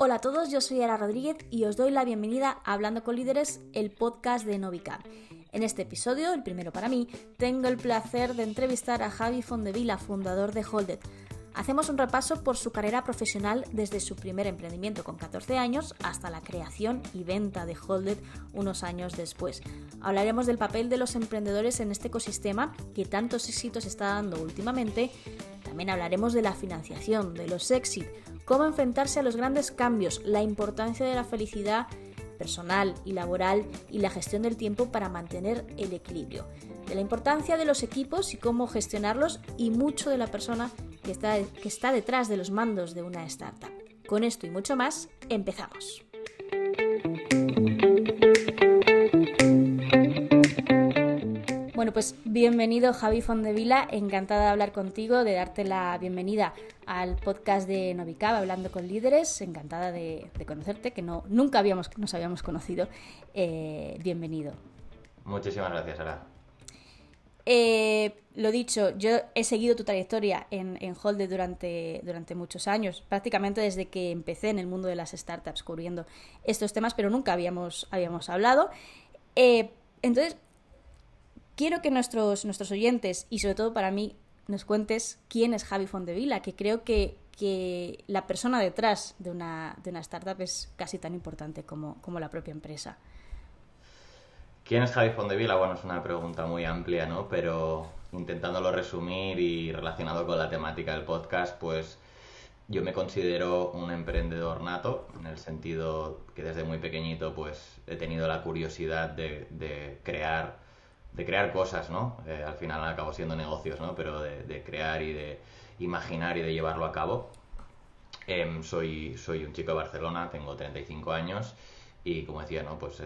Hola a todos, yo soy Ara Rodríguez y os doy la bienvenida a Hablando con Líderes, el podcast de Novicab. En este episodio, el primero para mí, tengo el placer de entrevistar a Javi Fondevila, fundador de Holded. Hacemos un repaso por su carrera profesional desde su primer emprendimiento con 14 años hasta la creación y venta de Holded unos años después. Hablaremos del papel de los emprendedores en este ecosistema que tantos éxitos está dando últimamente. También hablaremos de la financiación, de los exit, cómo enfrentarse a los grandes cambios, la importancia de la felicidad personal y laboral y la gestión del tiempo para mantener el equilibrio, de la importancia de los equipos y cómo gestionarlos y mucho de la persona que está detrás de los mandos de una startup. Con esto y mucho más, empezamos. Bueno, pues bienvenido Javi Fondevila, encantada de hablar contigo, de darte la bienvenida al podcast de Novicab, Hablando con Líderes, encantada de conocerte, que nunca nos habíamos conocido. Bienvenido. Muchísimas gracias, Sara. Lo dicho, yo he seguido tu trayectoria en Holded durante muchos años, prácticamente desde que empecé en el mundo de las startups cubriendo estos temas, pero nunca habíamos hablado. Entonces, quiero que nuestros oyentes, y sobre todo para mí, nos cuentes quién es Javi Fondevila, que creo que la persona detrás de una startup es casi tan importante como la propia empresa. ¿Quién es Javi Fondevila? Bueno, es una pregunta muy amplia, ¿no? Pero intentándolo resumir y relacionado con la temática del podcast, pues yo me considero un emprendedor nato, en el sentido que desde muy pequeñito pues he tenido la curiosidad de crear cosas, ¿no? Al final acabo siendo negocios, ¿no? Pero de crear y de imaginar y de llevarlo a cabo. Soy un chico de Barcelona, tengo 35 años y como decía, ¿no? Pues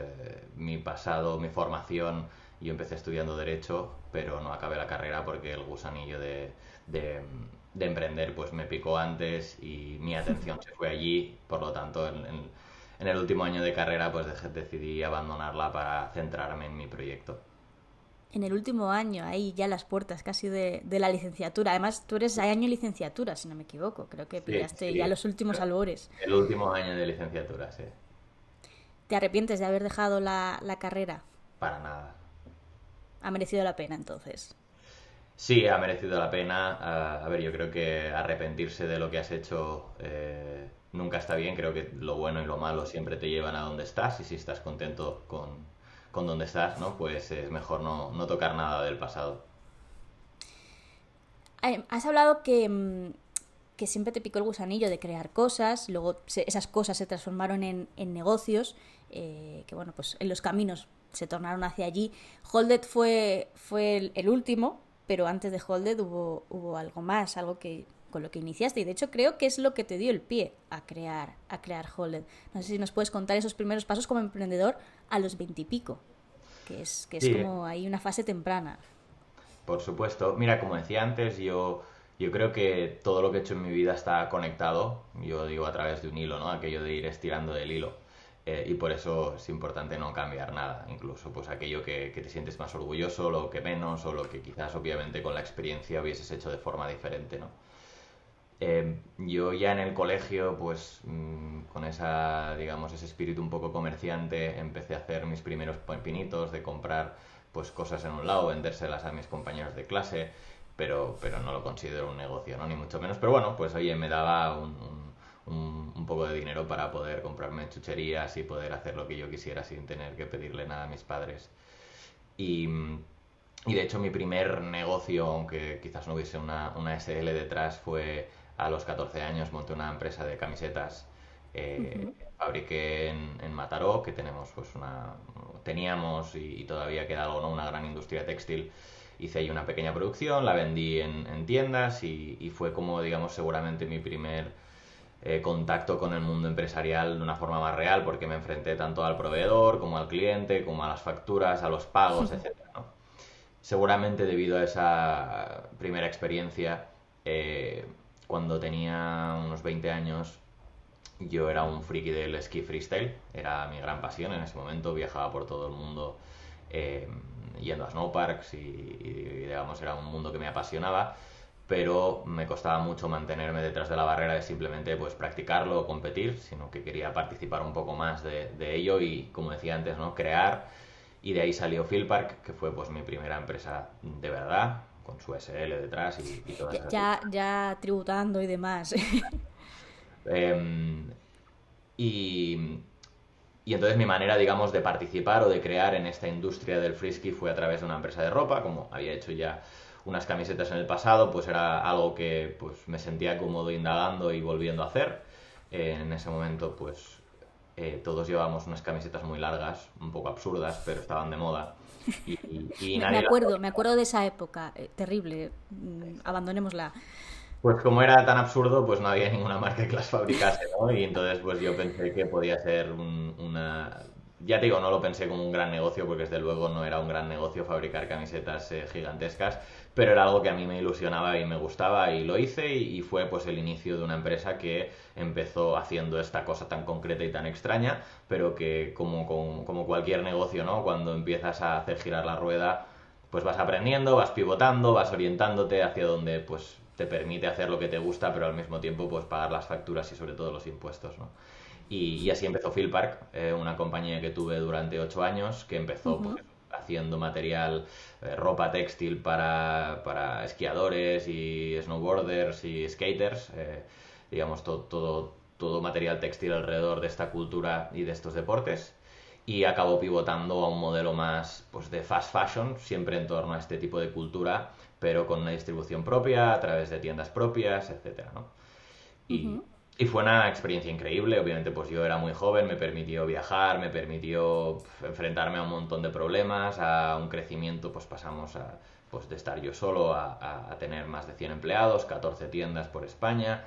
mi pasado, mi formación, yo empecé estudiando Derecho, pero no acabé la carrera porque el gusanillo de emprender pues me picó antes y mi atención se fue allí, por lo tanto en el último año de carrera pues decidí abandonarla para centrarme en mi proyecto. En el último año, ahí ya las puertas casi de la licenciatura. Además, tú eres de año licenciatura, si no me equivoco. Creo que pillaste Sí, ya los últimos albores. el último año de licenciatura, sí. ¿Te arrepientes de haber dejado la carrera? Para nada. ¿Ha merecido la pena, entonces? Sí, ha merecido la pena. A ver, yo creo que arrepentirse de lo que has hecho nunca está bien. Creo que lo bueno y lo malo siempre te llevan a donde estás y si estás contento con donde estás, ¿no? Pues es mejor no tocar nada del pasado. Has hablado que siempre te picó el gusanillo de crear cosas, luego esas cosas se transformaron en negocios, que bueno, pues en los caminos se tornaron hacia allí. Holded fue el último, pero antes de Holded hubo algo más, algo con lo que iniciaste, y de hecho creo que es lo que te dio el pie a crear Holded. No sé si nos puedes contar esos primeros pasos como emprendedor a los 20 y pico, que es Sí, como ahí una fase temprana. por supuesto. Mira, como decía antes, yo creo que todo lo que he hecho en mi vida está conectado. Yo digo a través de un hilo, ¿no? Aquello de ir estirando del hilo. Y por eso es importante no cambiar nada. Incluso pues aquello que te sientes más orgulloso, lo que menos, o lo que quizás obviamente con la experiencia hubieses hecho de forma diferente, ¿no? Yo ya en el colegio, pues con ese espíritu un poco comerciante, empecé a hacer mis primeros pinitos de comprar pues cosas en un lado, vendérselas a mis compañeros de clase, pero no lo considero un negocio, ¿no? Ni mucho menos. Pero bueno, pues oye, me daba un poco de dinero para poder comprarme chucherías y poder hacer lo que yo quisiera sin tener que pedirle nada a mis padres. Y, y de hecho mi primer negocio, aunque quizás no hubiese una SL detrás, fue a los 14 años monté una empresa de camisetas. Fabriqué en Mataró, que teníamos y todavía queda algo, ¿no? Una gran industria textil. Hice ahí una pequeña producción, la vendí en tiendas y fue como, digamos, seguramente mi primer contacto con el mundo empresarial de una forma más real, porque me enfrenté tanto al proveedor como al cliente, como a las facturas, a los pagos, etcétera, ¿no? Seguramente debido a esa primera experiencia, cuando tenía unos 20 años, yo era un friki del esquí freestyle, era mi gran pasión en ese momento, viajaba por todo el mundo yendo a snowparks y digamos era un mundo que me apasionaba, pero me costaba mucho mantenerme detrás de la barrera de simplemente pues practicarlo o competir, sino que quería participar un poco más de ello y, como decía antes, ¿no? Crear. Y de ahí salió Philpark, que fue pues mi primera empresa de verdad, con su SL detrás y todas esas Ya tributando y demás. Em, y, y entonces mi manera, digamos, de participar o de crear en esta industria del frisky fue a través de una empresa de ropa, como había hecho ya unas camisetas en el pasado, pues era algo que pues me sentía cómodo indagando y volviendo a hacer. En ese momento, pues todos llevábamos unas camisetas muy largas, un poco absurdas, pero estaban de moda. Y Me nadie las me acuerdo de esa época, terrible, abandonémosla. Pues como era tan absurdo, pues no había ninguna marca que las fabricase, ¿no? Y entonces pues yo pensé que podía ser una... Ya te digo, no lo pensé como un gran negocio, porque desde luego no era un gran negocio fabricar camisetas gigantescas, pero era algo que a mí me ilusionaba y me gustaba y lo hice y fue pues el inicio de una empresa que empezó haciendo esta cosa tan concreta y tan extraña, pero que como cualquier negocio, ¿no? Cuando empiezas a hacer girar la rueda pues vas aprendiendo, vas pivotando, vas orientándote hacia donde pues te permite hacer lo que te gusta, pero al mismo tiempo pues pagar las facturas y sobre todo los impuestos, ¿no? Y así empezó Philpark, una compañía que tuve durante 8 años, que empezó pues, Ujú. haciendo material, ropa textil para esquiadores y snowboarders y skaters, digamos todo material textil alrededor de esta cultura y de estos deportes y acabó pivotando a un modelo más pues, de fast fashion, siempre en torno a este tipo de cultura, pero con una distribución propia, a través de tiendas propias, etcétera, ¿no? Y, Ujú. y fue una experiencia increíble, obviamente pues yo era muy joven, me permitió viajar, me permitió enfrentarme a un montón de problemas, a un crecimiento, pues pasamos pues de estar yo solo a tener más de 100 empleados, 14 tiendas por España,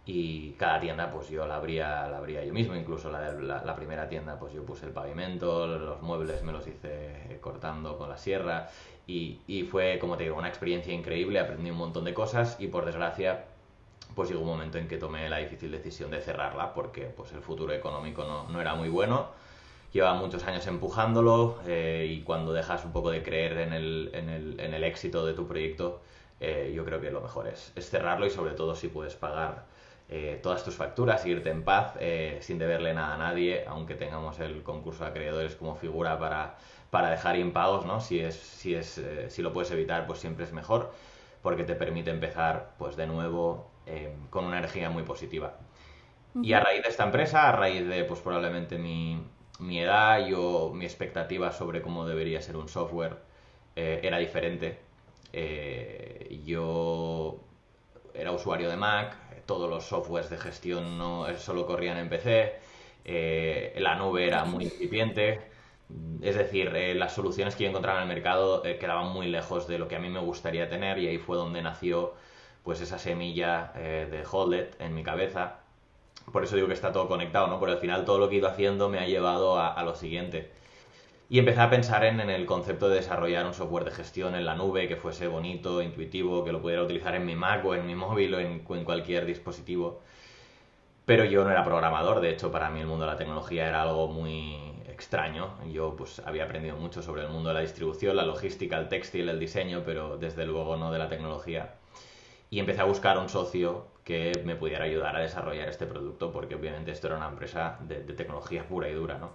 y cada tienda pues yo la abría yo mismo, incluso la primera tienda pues yo puse el pavimento, los muebles me los hice cortando con la sierra y fue, como te digo, una experiencia increíble, aprendí un montón de cosas y por desgracia pues llegó un momento en que tomé la difícil decisión de cerrarla porque pues el futuro económico no era muy bueno. Llevaba muchos años empujándolo y cuando dejas un poco de creer en el éxito de tu proyecto, yo creo que lo mejor es cerrarlo y sobre todo si puedes pagar todas tus facturas, irte en paz sin deberle nada a nadie, aunque tengamos el concurso de acreedores como figura para dejar impagos, ¿no? Si lo puedes evitar, pues siempre es mejor, porque te permite empezar pues de nuevo con una energía muy positiva. Y a Ujú. raíz de esta empresa, a raíz de pues probablemente mi edad, mi expectativa sobre cómo debería ser un software era diferente. Yo era usuario de Mac, todos los softwares de gestión no solo corrían en PC, la nube era muy incipiente, es decir, las soluciones que yo encontraba en el mercado quedaban muy lejos de lo que a mí me gustaría tener y ahí fue donde nació pues esa semilla de Holded en mi cabeza. Por eso digo que está todo conectado, ¿no? Porque al final todo lo que he ido haciendo me ha llevado a lo siguiente. Y empecé a pensar en el concepto de desarrollar un software de gestión en la nube que fuese bonito, intuitivo, que lo pudiera utilizar en mi Mac o en mi móvil o en cualquier dispositivo. Pero yo no era programador, de hecho para mí el mundo de la tecnología era algo muy extraño. Yo pues había aprendido mucho sobre el mundo de la distribución, la logística, el textil, el diseño, pero desde luego no de la tecnología. Y empecé a buscar un socio que me pudiera ayudar a desarrollar este producto, porque obviamente esto era una empresa de tecnología pura y dura, ¿no?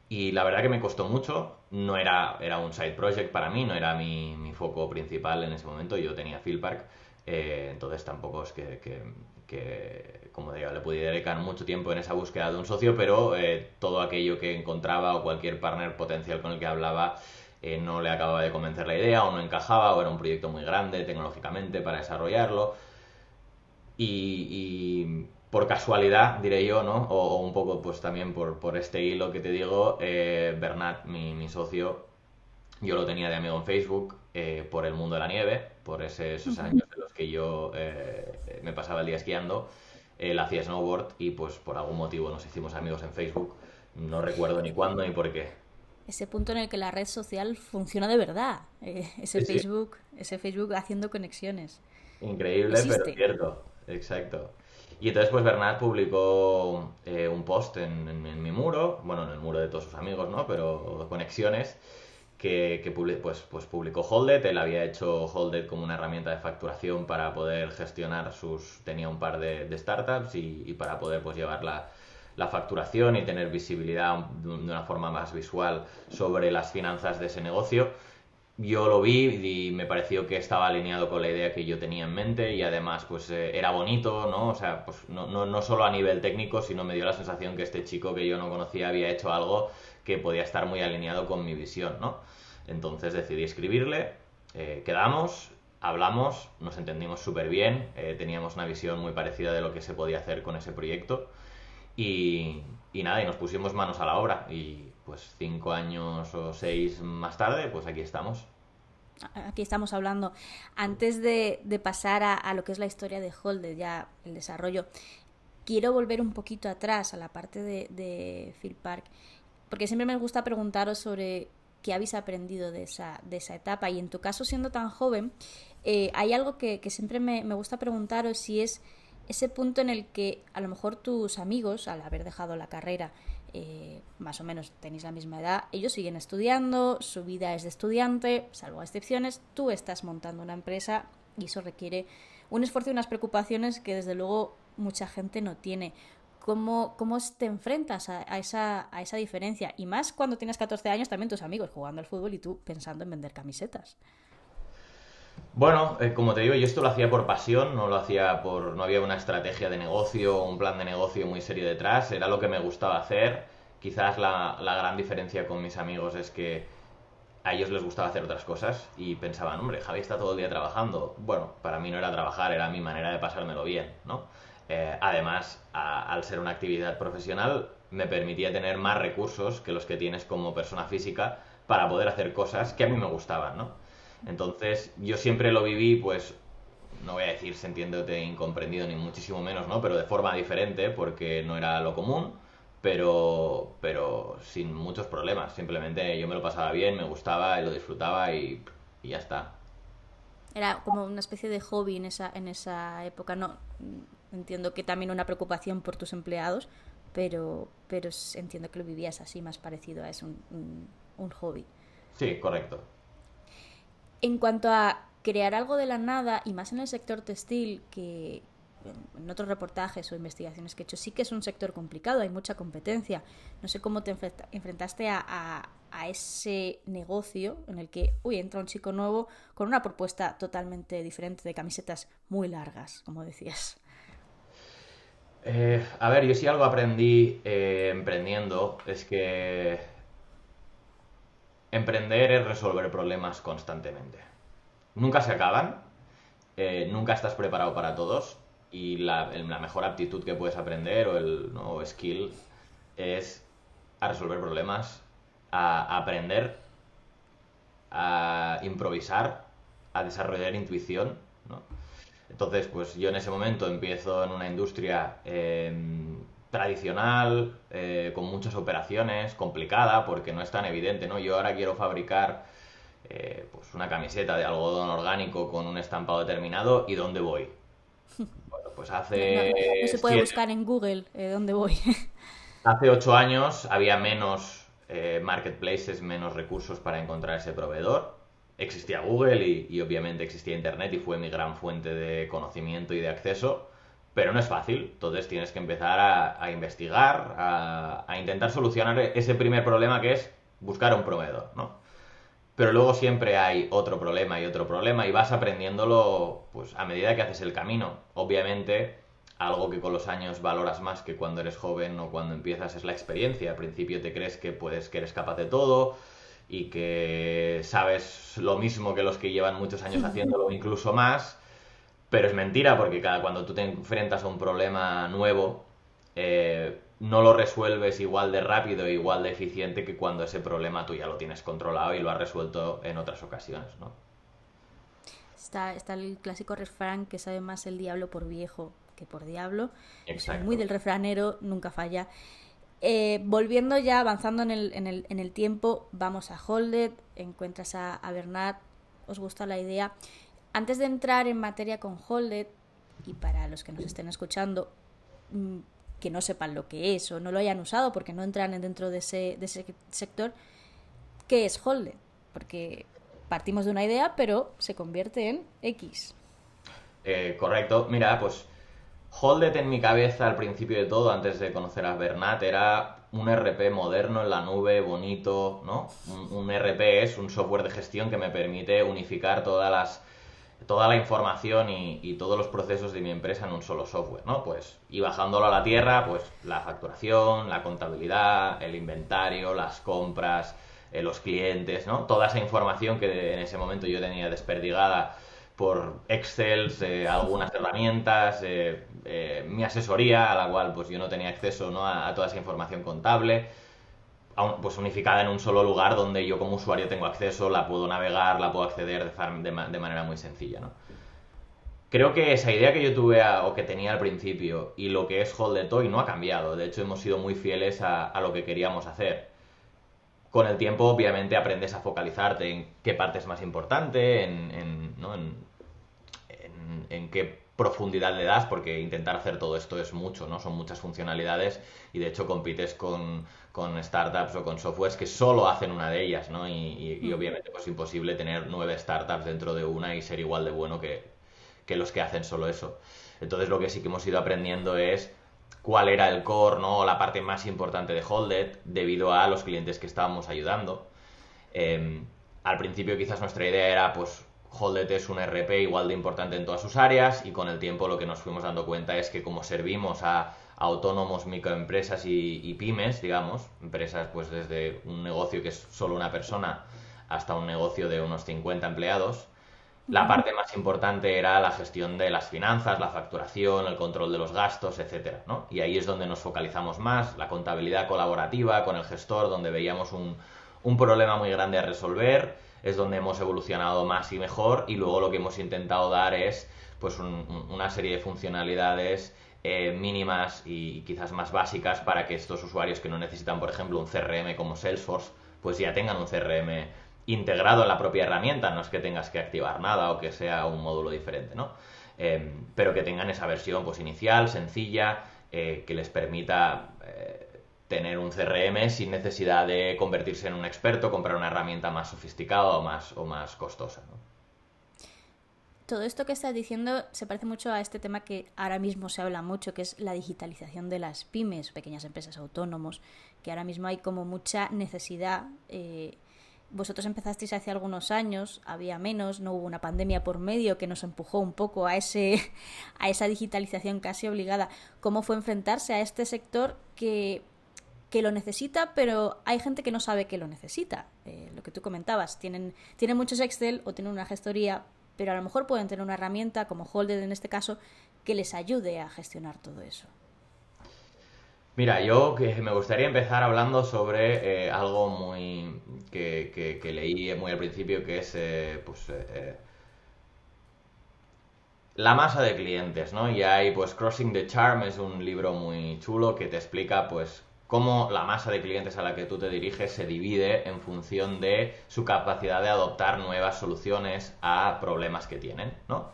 Y la verdad que me costó mucho, no era un side project para mí, no era mi foco principal en ese momento, yo tenía Philpark, entonces tampoco es como digo, le pudiera dedicar mucho tiempo en esa búsqueda de un socio, pero todo aquello que encontraba o cualquier partner potencial con el que hablaba no le acababa de convencer la idea o no encajaba o era un proyecto muy grande tecnológicamente para desarrollarlo y por casualidad, diré yo, ¿no? O un poco pues también por este hilo que te digo, Bernat, mi socio, yo lo tenía de amigo en Facebook por el mundo de la nieve, por esos Ujú. años en los que yo me pasaba el día esquiando, él hacía snowboard y pues por algún motivo nos hicimos amigos en Facebook, no recuerdo ni cuándo ni por qué. Ese punto en el que la red social funciona de verdad. Sí, sí, Ese Facebook haciendo conexiones. increíble, pero Existe. cierto, exacto. Y entonces pues Bernat publicó un post en mi muro, bueno, en el muro de todos sus amigos, ¿no? Pero conexiones, pues publicó Holded. Él había hecho Holded como una herramienta de facturación para poder gestionar tenía un par de startups y para poder pues llevar la facturación y tener visibilidad de una forma más visual sobre las finanzas de ese negocio. Yo lo vi y me pareció que estaba alineado con la idea que yo tenía en mente y además pues era bonito, ¿no? O sea, pues no solo a nivel técnico, sino me dio la sensación que este chico que yo no conocía había hecho algo que podía estar muy alineado con mi visión, ¿no? Entonces decidí escribirle, quedamos, hablamos, nos entendimos súper bien, teníamos una visión muy parecida de lo que se podía hacer con ese proyecto y nada, y nos pusimos manos a la obra y pues 5 años o 6 más tarde, pues aquí estamos. Aquí estamos hablando. Antes de pasar a lo que es la historia de Holded, ya el desarrollo, quiero volver un poquito atrás a la parte de Phil Park, porque siempre me gusta preguntaros sobre qué habéis aprendido de esa etapa. Y en tu caso, siendo tan joven, hay algo que siempre me gusta preguntaros, si es ese punto en el que a lo mejor tus amigos, al haber dejado la carrera, más o menos tenéis la misma edad, ellos siguen estudiando, su vida es de estudiante, salvo excepciones, tú estás montando una empresa y eso requiere un esfuerzo y unas preocupaciones que desde luego mucha gente no tiene. ¿Cómo te enfrentas a esa diferencia? Y más cuando tienes 14 años, también tus amigos jugando al fútbol y tú pensando en vender camisetas. Bueno, como te digo, yo esto lo hacía por pasión, no había una estrategia de negocio o un plan de negocio muy serio detrás, era lo que me gustaba hacer. Quizás la gran diferencia con mis amigos es que a ellos les gustaba hacer otras cosas y pensaban, hombre, Javi está todo el día trabajando. Bueno, para mí no era trabajar, era mi manera de pasármelo bien, ¿no? Además, al ser una actividad profesional, me permitía tener más recursos que los que tienes como persona física para poder hacer cosas que a mí me gustaban, ¿no? Entonces, yo siempre lo viví, pues, no voy a decir sintiéndote incomprendido ni muchísimo menos, ¿no? Pero de forma diferente, porque no era lo común, pero sin muchos problemas. Simplemente yo me lo pasaba bien, me gustaba y lo disfrutaba y ya está. Era como una especie de hobby en esa época. No, entiendo que también una preocupación por tus empleados, pero entiendo que lo vivías así, más parecido a eso, un hobby. Sí, correcto. En cuanto a crear algo de la nada, y más en el sector textil, que en otros reportajes o investigaciones que he hecho sí que es un sector complicado, hay mucha competencia. No sé cómo te enfrentaste a ese negocio en el que, entra un chico nuevo con una propuesta totalmente diferente de camisetas muy largas, como decías. A ver, yo sí algo aprendí emprendiendo, es que emprender es resolver problemas constantemente. Nunca se acaban, nunca estás preparado para todos y la mejor aptitud que puedes aprender o el nuevo skill es a resolver problemas, a aprender, a improvisar, a desarrollar intuición, ¿no? Entonces, pues yo en ese momento empiezo en una industria tradicional, con muchas operaciones, complicada, porque no es tan evidente, ¿no? Yo ahora quiero fabricar pues una camiseta de algodón orgánico con un estampado determinado, ¿y dónde voy? Bueno, pues No, no, no se puede buscar en Google dónde voy. hace 8 años había menos marketplaces, menos recursos para encontrar ese proveedor. Existía Google y obviamente existía Internet y fue mi gran fuente de conocimiento y de acceso, pero no es fácil. Entonces tienes que empezar a investigar, a intentar solucionar ese primer problema que es buscar un proveedor, ¿no? Pero luego siempre hay otro problema y vas aprendiéndolo pues a medida que haces el camino. Obviamente, algo que con los años valoras más que cuando eres joven o cuando empiezas es la experiencia. Al principio te crees que eres capaz de todo y que sabes lo mismo que los que llevan muchos años haciéndolo, incluso más, pero es mentira porque cuando tú te enfrentas a un problema nuevo, no lo resuelves igual de rápido e igual de eficiente que cuando ese problema tú ya lo tienes controlado y lo has resuelto en otras ocasiones, ¿no? Está el clásico refrán que sabe más el diablo por viejo que por diablo. Soy muy Exacto. del refranero, nunca falla. Volviendo ya, avanzando en el tiempo, vamos a Holded, encuentras a Bernat, os gusta la idea. Antes de entrar en materia con Holded, y para los que nos estén escuchando, que no sepan lo que es o no lo hayan usado porque no entran dentro de ese sector, ¿qué es Holded? porque partimos de una idea, pero se convierte en X. Correcto. Mira, pues Holded en mi cabeza al principio de todo, antes de conocer a Bernat, era un RP moderno en la nube, bonito, ¿no? Un RP es un software de gestión que me permite unificar toda la información y todos los procesos de mi empresa en un solo software, ¿no? Pues, y bajándolo a la tierra, pues la facturación, la contabilidad, el inventario, las compras, los clientes, ¿no? Toda esa información que en ese momento yo tenía desperdigada por Excel, algunas herramientas, mi asesoría, a la cual pues yo no tenía acceso, ¿no? a toda esa información contable, pues unificada en un solo lugar donde yo como usuario tengo acceso, la puedo navegar, la puedo acceder de manera muy sencilla, ¿no? Creo que esa idea que yo tuve o que tenía al principio y lo que es Hold the Toy no ha cambiado. De hecho, hemos sido muy fieles a lo que queríamos hacer. Con el tiempo, obviamente, aprendes a focalizarte en qué parte es más importante, ¿no? en qué profundidad le das, porque intentar hacer todo esto es mucho, ¿no? Son muchas funcionalidades y de hecho compites con startups o con softwares que solo hacen una de ellas, ¿no? Y obviamente pues imposible tener 9 startups dentro de una y ser igual de bueno que los que hacen solo eso. Entonces lo que sí que hemos ido aprendiendo es cuál era el core, ¿no? O la parte más importante de Holded debido a los clientes que estábamos ayudando. Al principio quizás nuestra idea era pues Holded es un RP igual de importante en todas sus áreas y con el tiempo lo que nos fuimos dando cuenta es que como servimos a autónomos, microempresas y pymes, digamos, empresas pues desde un negocio que es solo una persona hasta un negocio de unos 50 empleados, la parte más importante era la gestión de las finanzas, la facturación, el control de los gastos, etcétera, ¿no? Y ahí es donde nos focalizamos más, la contabilidad colaborativa con el gestor, donde veíamos un problema muy grande a resolver, es donde hemos evolucionado más y mejor, y luego lo que hemos intentado dar es pues una serie de funcionalidades mínimas y quizás más básicas para que estos usuarios que no necesitan, por ejemplo, un CRM como Salesforce, pues ya tengan un CRM integrado en la propia herramienta, no es que tengas que activar nada o que sea un módulo diferente, ¿no? Pero que tengan esa versión pues inicial, sencilla, que les permita tener un CRM sin necesidad de convertirse en un experto, comprar una herramienta más sofisticada o más costosa, ¿no? Todo esto que estás diciendo se parece mucho a este tema que ahora mismo se habla mucho, que es la digitalización de las pymes, pequeñas empresas autónomos, que ahora mismo hay como mucha necesidad. Vosotros empezasteis hace algunos años, había menos, no hubo una pandemia por medio que nos empujó un poco a esa digitalización casi obligada. ¿Cómo fue enfrentarse a este sector que lo necesita, pero hay gente que no sabe que lo necesita? Lo que tú comentabas, tienen muchos Excel o tienen una gestoría, pero a lo mejor pueden tener una herramienta como Holded en este caso que les ayude a gestionar todo eso. Mira, yo que me gustaría empezar hablando sobre algo muy que leí muy al principio, que es la masa de clientes, ¿no? Y hay, pues, Crossing the Charm es un libro muy chulo que te explica, pues, cómo la masa de clientes a la que tú te diriges se divide en función de su capacidad de adoptar nuevas soluciones a problemas que tienen, ¿no?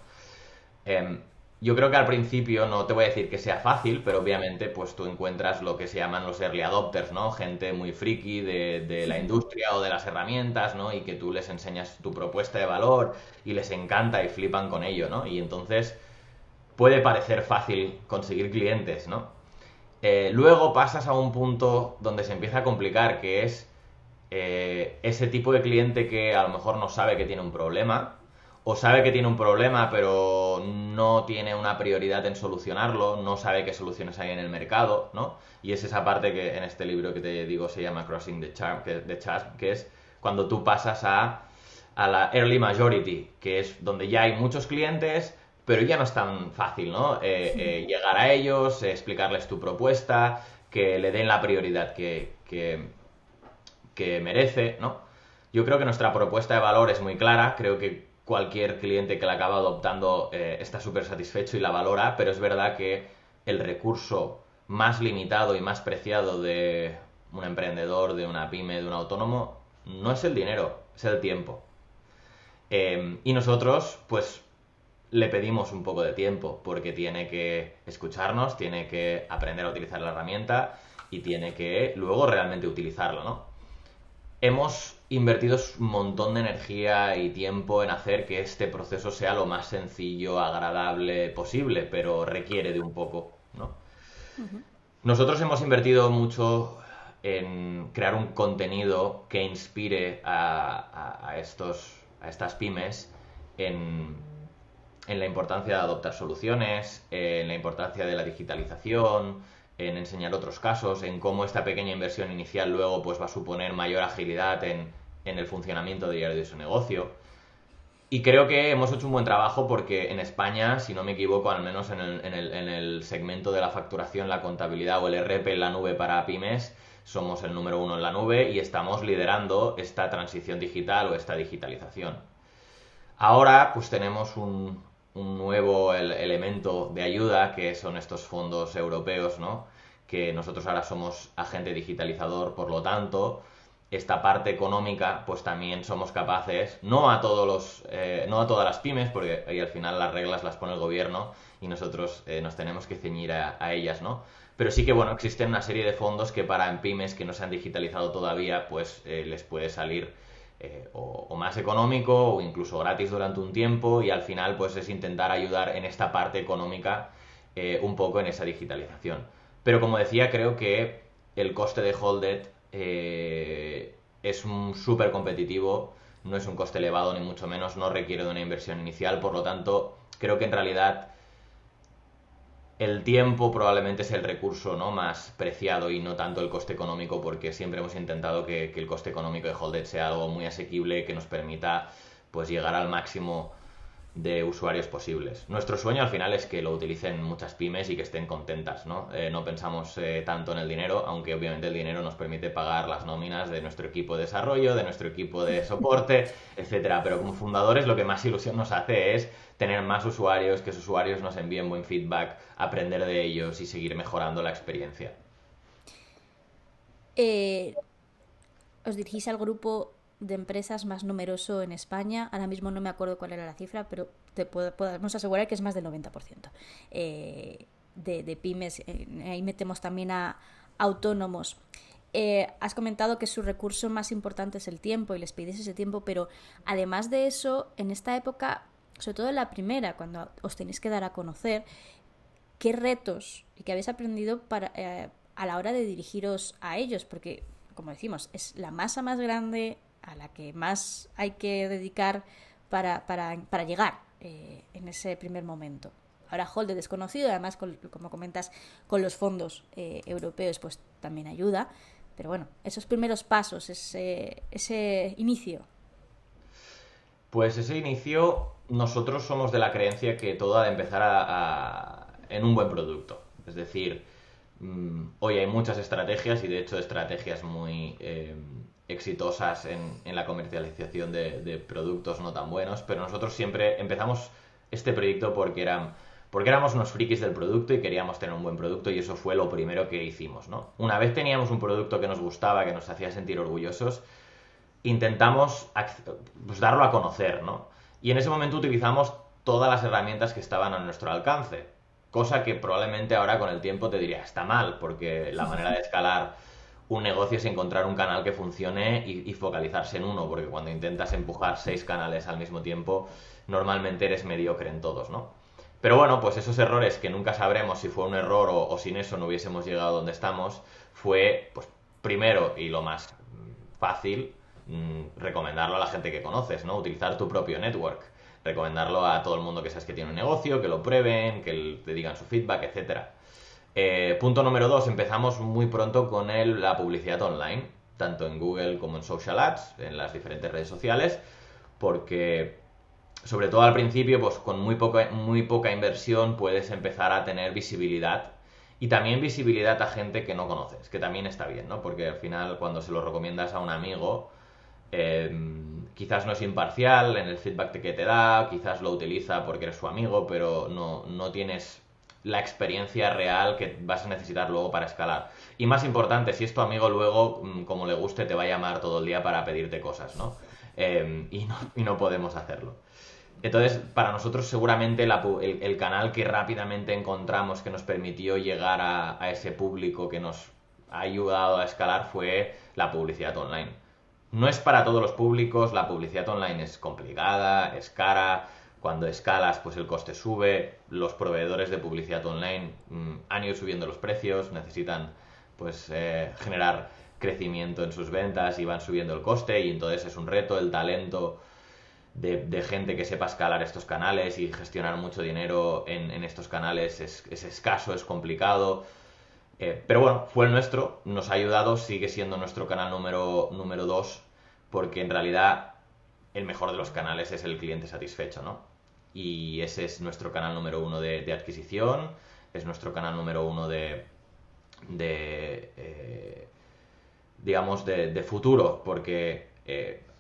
Em, yo creo que al principio no te voy a decir que sea fácil, pero obviamente pues tú encuentras lo que se llaman los early adopters, ¿no? Gente muy friki de la industria o de las herramientas, ¿no? Y que tú les enseñas tu propuesta de valor y les encanta y flipan con ello, ¿no? Y entonces puede parecer fácil conseguir clientes, ¿no? Luego pasas a un punto donde se empieza a complicar, que es ese tipo de cliente que a lo mejor no sabe que tiene un problema o sabe que tiene un problema pero no tiene una prioridad en solucionarlo, no sabe qué soluciones hay en el mercado, ¿no? Y es esa parte que en este libro que te digo se llama Crossing the Chasm, que es cuando tú pasas a la Early Majority, que es donde ya hay muchos clientes, pero ya no es tan fácil, ¿no? Llegar a ellos, explicarles tu propuesta, que le den la prioridad que merece, ¿no? Yo creo que nuestra propuesta de valor es muy clara, creo que cualquier cliente que la acaba adoptando está súper satisfecho y la valora, pero es verdad que el recurso más limitado y más preciado de un emprendedor, de una pyme, de un autónomo, no es el dinero, es el tiempo. Y nosotros, pues, le pedimos un poco de tiempo, porque tiene que escucharnos, tiene que aprender a utilizar la herramienta y tiene que luego realmente utilizarla, ¿no? hemos invertido un montón de energía y tiempo en hacer que este proceso sea lo más sencillo, agradable posible, pero requiere de un poco, ¿no? Ujú. Nosotros hemos invertido mucho en crear un contenido que inspire a estas pymes en, en la importancia de adoptar soluciones, en la importancia de la digitalización, en enseñar otros casos, en cómo esta pequeña inversión inicial luego pues va a suponer mayor agilidad en el funcionamiento diario de su negocio. Y creo que hemos hecho un buen trabajo porque en España, si no me equivoco, al menos en el segmento de la facturación, la contabilidad o el RP en la nube para pymes, somos el número uno en la nube y estamos liderando esta transición digital o esta digitalización. Ahora pues tenemos un nuevo elemento de ayuda que son estos fondos europeos, ¿no? Que nosotros ahora somos agente digitalizador, por lo tanto, esta parte económica, pues también somos capaces, no a todas las pymes, porque ahí al final las reglas las pone el gobierno y nosotros nos tenemos que ceñir a ellas, ¿no? Pero sí que, bueno, existen una serie de fondos que para pymes que no se han digitalizado todavía, pues les puede salir o más económico o incluso gratis durante un tiempo y al final pues es intentar ayudar en esta parte económica un poco en esa digitalización. Pero como decía, creo que el coste de Holded es un súper competitivo, no es un coste elevado ni mucho menos, no requiere de una inversión inicial, por lo tanto creo que en realidad el tiempo probablemente es el recurso, ¿no?, más preciado y no tanto el coste económico, porque siempre hemos intentado que el coste económico de Holded sea algo muy asequible que nos permita pues llegar al máximo de usuarios posibles. Nuestro sueño al final es que lo utilicen muchas pymes y que estén contentas, ¿no? No pensamos tanto en el dinero, aunque obviamente el dinero nos permite pagar las nóminas de nuestro equipo de desarrollo, de nuestro equipo de soporte, etcétera. Pero como fundadores lo que más ilusión nos hace es tener más usuarios, que esos usuarios nos envíen buen feedback, aprender de ellos y seguir mejorando la experiencia. Eh, Os dirigís al grupo de empresas más numeroso en España. Ahora mismo no me acuerdo cuál era la cifra, pero podemos asegurar que es más del 90% de pymes. Ahí metemos también a autónomos. Has comentado que su recurso más importante es el tiempo y les pedís ese tiempo, pero además de eso, en esta época, sobre todo en la primera, cuando os tenéis que dar a conocer, ¿qué retos y qué habéis aprendido a la hora de dirigiros a ellos? Porque, como decimos, es la masa más grande a la que más hay que dedicar para llegar en ese primer momento. Ahora Hold desconocido, además, como comentas, con los fondos europeos, pues también ayuda. Pero bueno, esos primeros pasos, ese inicio. Pues ese inicio, nosotros somos de la creencia que todo ha de empezar en un buen producto. Es decir, hoy hay muchas estrategias y de hecho estrategias muy exitosas en la comercialización de productos no tan buenos, pero nosotros siempre empezamos este proyecto porque éramos unos frikis del producto y queríamos tener un buen producto y eso fue lo primero que hicimos, ¿no? Una vez teníamos un producto que nos gustaba, que nos hacía sentir orgullosos, intentamos pues, darlo a conocer, ¿no? Y en ese momento utilizamos todas las herramientas que estaban a nuestro alcance, cosa que probablemente ahora con el tiempo te diría, está mal, porque la manera de escalar un negocio es encontrar un canal que funcione y focalizarse en uno, porque cuando intentas empujar 6 canales al mismo tiempo, normalmente eres mediocre en todos, ¿no? Pero bueno, pues esos errores que nunca sabremos si fue un error o sin eso no hubiésemos llegado donde estamos, fue, pues, primero y lo más fácil, recomendarlo a la gente que conoces, ¿no? Utilizar tu propio network, recomendarlo a todo el mundo que sabes que tiene un negocio, que lo prueben, que te digan su feedback, etcétera. Punto número 2, empezamos muy pronto con la publicidad online, tanto en Google como en Social Ads, en las diferentes redes sociales, porque sobre todo al principio, pues con muy poca inversión puedes empezar a tener visibilidad y también visibilidad a gente que no conoces, que también está bien, ¿no? Porque al final cuando se lo recomiendas a un amigo, quizás no es imparcial en el feedback que te da, quizás lo utiliza porque eres su amigo, pero no tienes la experiencia real que vas a necesitar luego para escalar. Y más importante, si es tu amigo luego, como le guste, te va a llamar todo el día para pedirte cosas, ¿no? Y no podemos hacerlo. Entonces, para nosotros seguramente el canal que rápidamente encontramos que nos permitió llegar a ese público que nos ha ayudado a escalar fue la publicidad online. No es para todos los públicos, la publicidad online es complicada, es cara, cuando escalas pues el coste sube, los proveedores de publicidad online han ido subiendo los precios, necesitan pues generar crecimiento en sus ventas y van subiendo el coste y entonces es un reto, el talento de gente que sepa escalar estos canales y gestionar mucho dinero en estos canales es escaso, es complicado. Pero bueno, fue el nuestro, nos ha ayudado, sigue siendo nuestro canal número 2, porque en realidad el mejor de los canales es el cliente satisfecho, ¿no? Y ese es nuestro canal número 1 de adquisición, es nuestro canal número 1 de digamos, de futuro, porque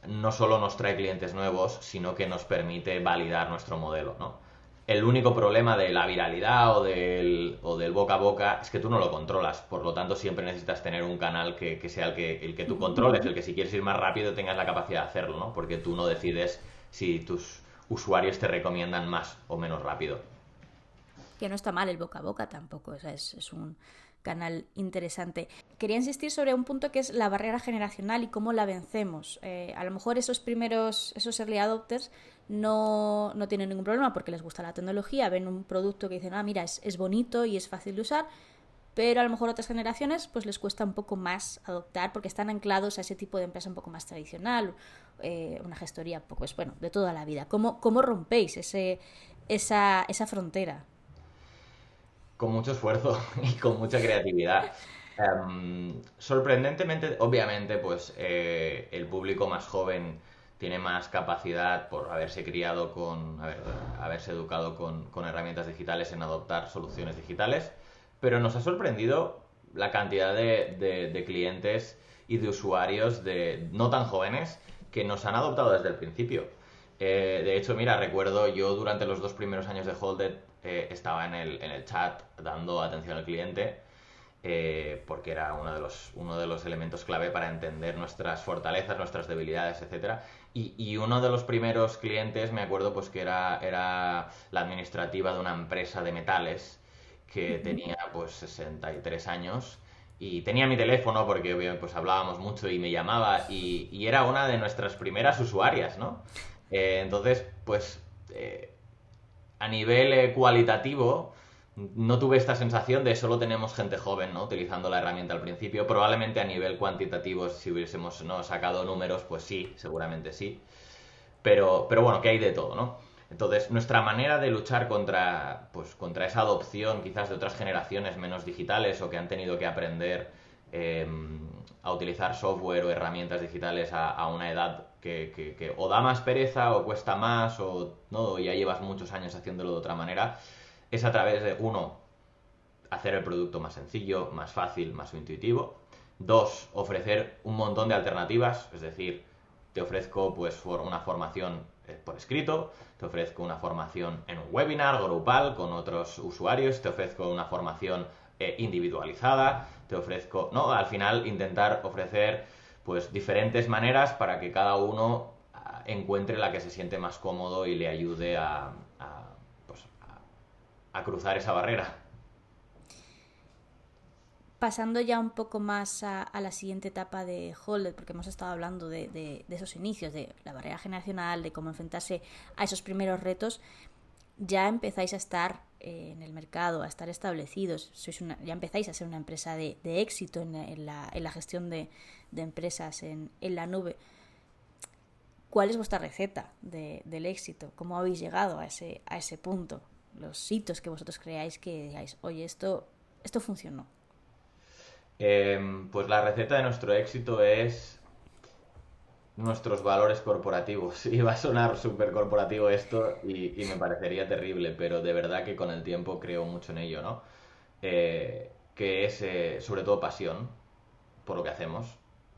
no solo nos trae clientes nuevos, sino que nos permite validar nuestro modelo, ¿no? El único problema de la viralidad o del boca a boca es que tú no lo controlas, por lo tanto siempre necesitas tener un canal que sea el que tú controles, el que si quieres ir más rápido tengas la capacidad de hacerlo, ¿no? Porque tú no decides si tus usuarios te recomiendan más o menos rápido. Que no está mal el boca a boca tampoco, o sea, es un canal interesante. Quería insistir sobre un punto que es la barrera generacional y cómo la vencemos. A lo mejor esos early adopters no tienen ningún problema porque les gusta la tecnología, ven un producto que dicen, mira, es bonito y es fácil de usar, pero a lo mejor otras generaciones pues les cuesta un poco más adoptar porque están anclados a ese tipo de empresa un poco más tradicional, una gestoría pues bueno, de toda la vida. ¿Cómo rompéis esa frontera? Con mucho esfuerzo y con mucha creatividad. Sorprendentemente, obviamente, pues el público más joven tiene más capacidad por haberse criado haberse educado con herramientas digitales en adoptar soluciones digitales, pero nos ha sorprendido la cantidad de clientes y de usuarios de no tan jóvenes que nos han adoptado desde el principio. De hecho, mira, recuerdo yo durante los 2 primeros años de Holded estaba en el chat dando atención al cliente porque era uno de los elementos clave para entender nuestras fortalezas, nuestras debilidades, etcétera. Y uno de los primeros clientes, me acuerdo, pues que era la administrativa de una empresa de metales que tenía pues 63 años y tenía mi teléfono porque pues hablábamos mucho y me llamaba y era una de nuestras primeras usuarias, ¿no? Entonces, pues a nivel cualitativo no tuve esta sensación de solo tenemos gente joven, ¿no? Utilizando la herramienta al principio. Probablemente a nivel cuantitativo, si hubiésemos, ¿no?, sacado números, pues sí, seguramente sí. Pero bueno, que hay de todo, ¿no? Entonces, nuestra manera de luchar contra esa adopción quizás de otras generaciones menos digitales o que han tenido que aprender eh, a utilizar software o herramientas digitales a una edad que o da más pereza o cuesta más o no, ya llevas muchos años haciéndolo de otra manera, es a través de, uno, hacer el producto más sencillo, más fácil, más intuitivo. Dos, ofrecer un montón de alternativas, es decir, te ofrezco pues una formación por escrito, te ofrezco una formación en un webinar grupal con otros usuarios, te ofrezco una formación individualizada, te ofrezco, ¿no? Al final intentar ofrecer pues diferentes maneras para que cada uno encuentre la que se siente más cómodo y le ayude a cruzar esa barrera. Pasando ya un poco más a la siguiente etapa de Holded, porque hemos estado hablando de esos inicios, de la barrera generacional, de cómo enfrentarse a esos primeros retos, ya empezáis a estar en el mercado, a estar establecidos, ya empezáis a ser una empresa de éxito en la gestión de empresas en la nube. ¿Cuál es vuestra receta del éxito? ¿Cómo habéis llegado a ese punto? Los hitos que vosotros creáis que digáis, oye, esto funcionó. Pues la receta de nuestro éxito es nuestros valores corporativos. Y va a sonar súper corporativo esto y me parecería terrible, pero de verdad que con el tiempo creo mucho en ello, ¿no? Que es sobre todo pasión por lo que hacemos.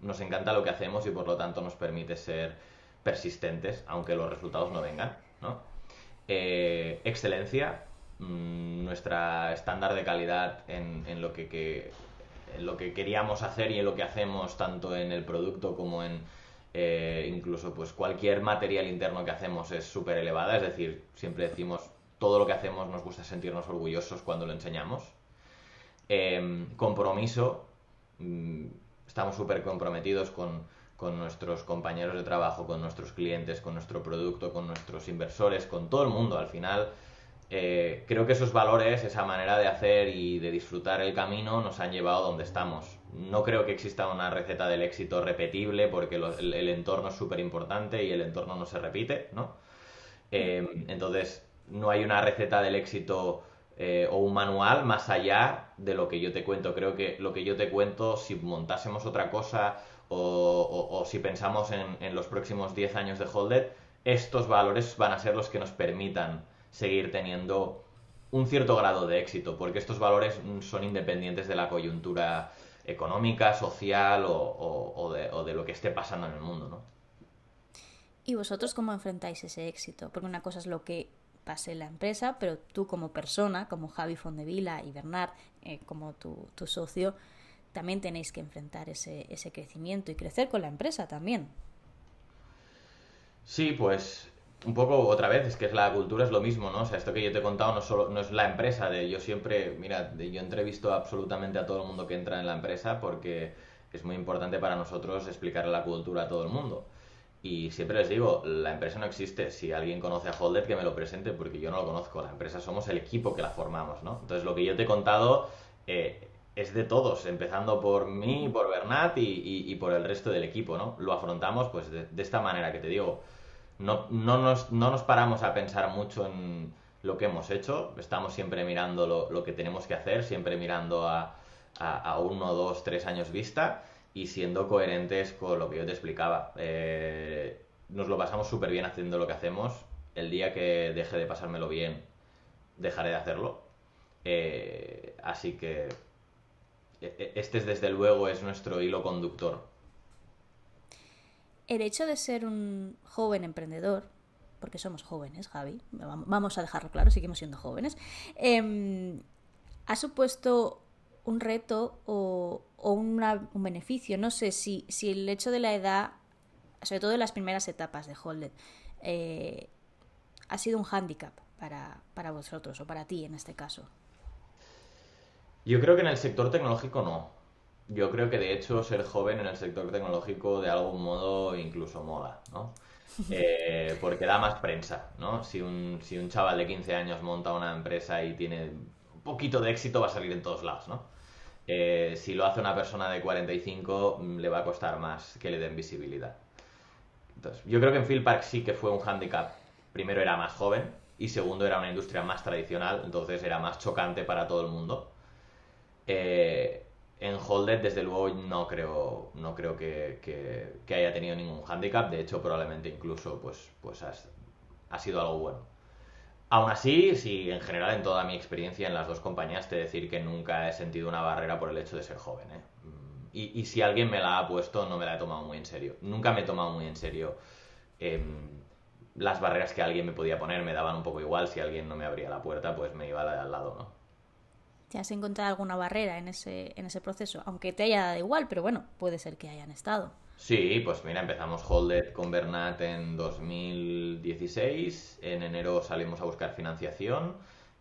Nos encanta lo que hacemos y por lo tanto nos permite ser persistentes, aunque los resultados no vengan, ¿no? Excelencia, nuestra estándar de calidad en lo en lo que queríamos hacer y en lo que hacemos, tanto en el producto como en incluso pues cualquier material interno que hacemos es súper elevada, es decir, siempre decimos todo lo que hacemos nos gusta sentirnos orgullosos cuando lo enseñamos. Compromiso, estamos súper comprometidos con con nuestros compañeros de trabajo, con nuestros clientes, con nuestro producto, con nuestros inversores, con todo el mundo. Al final, creo que esos valores, esa manera de hacer y de disfrutar el camino nos han llevado donde estamos. No creo que exista una receta del éxito repetible porque el entorno es súper importante y el entorno no se repite, ¿no? Entonces, no hay una receta del éxito o un manual más allá de lo que yo te cuento. Creo que lo que yo te cuento, si montásemos otra cosa o si pensamos en los próximos 10 años de Holded, estos valores van a ser los que nos permitan seguir teniendo un cierto grado de éxito, porque estos valores son independientes de la coyuntura económica, social o de lo que esté pasando en el mundo, ¿no? ¿Y vosotros cómo enfrentáis ese éxito? Porque una cosa es lo que pase en la empresa, pero tú como persona, como Javi Fondevila y Bernard, como tu socio, también tenéis que enfrentar ese crecimiento y crecer con la empresa también. Sí, pues un poco otra vez, es que es la cultura es lo mismo, ¿no? O sea, esto que yo te he contado no es la empresa, yo siempre, mira, yo entrevisto absolutamente a todo el mundo que entra en la empresa porque es muy importante para nosotros explicarle la cultura a todo el mundo. Y siempre les digo, la empresa no existe. Si alguien conoce a Holded, que me lo presente, porque yo no lo conozco. La empresa somos el equipo que la formamos, ¿no? Entonces, lo que yo te he contado es de todos, empezando por mí, por Bernat y por el resto del equipo, ¿no? Lo afrontamos, pues, de esta manera que te digo. No nos paramos a pensar mucho en lo que hemos hecho. Estamos siempre mirando lo que tenemos que hacer, siempre mirando a 1, 2, 3 años vista y siendo coherentes con lo que yo te explicaba. Nos lo pasamos súper bien haciendo lo que hacemos. El día que deje de pasármelo bien, dejaré de hacerlo. Así que este desde luego es nuestro hilo conductor. El hecho de ser un joven emprendedor, porque somos jóvenes, Javi, vamos a dejarlo claro, seguimos siendo jóvenes, ha supuesto un reto o un beneficio. No sé si el hecho de la edad, sobre todo en las primeras etapas de Holded, ha sido un hándicap para vosotros o para ti en este caso. Yo creo que en el sector tecnológico no. Yo creo que de hecho ser joven en el sector tecnológico de algún modo incluso mola, ¿no? Porque da más prensa, ¿no? Si un chaval de 15 años monta una empresa y tiene un poquito de éxito va a salir en todos lados, ¿no? Si lo hace una persona de 45 le va a costar más que le den visibilidad. Entonces, yo creo que en Philpark sí que fue un hándicap. Primero era más joven y segundo era una industria más tradicional, entonces era más chocante para todo el mundo. En Holded, desde luego, no creo que haya tenido ningún hándicap. De hecho, probablemente incluso pues ha sido algo bueno. Aún así, sí, en general, en toda mi experiencia en las dos compañías, te he de decir que nunca he sentido una barrera por el hecho de ser joven, ¿eh? Y si alguien me la ha puesto, no me la he tomado muy en serio. Nunca me he tomado muy en serio las barreras que alguien me podía poner. Me daban un poco igual. Si alguien no me abría la puerta, pues me iba a la de al lado, ¿no? ¿Te has encontrado alguna barrera en ese proceso? Aunque te haya dado igual, pero bueno, puede ser que hayan estado. Sí, pues mira, empezamos Holded con Bernat en 2016. En enero salimos a buscar financiación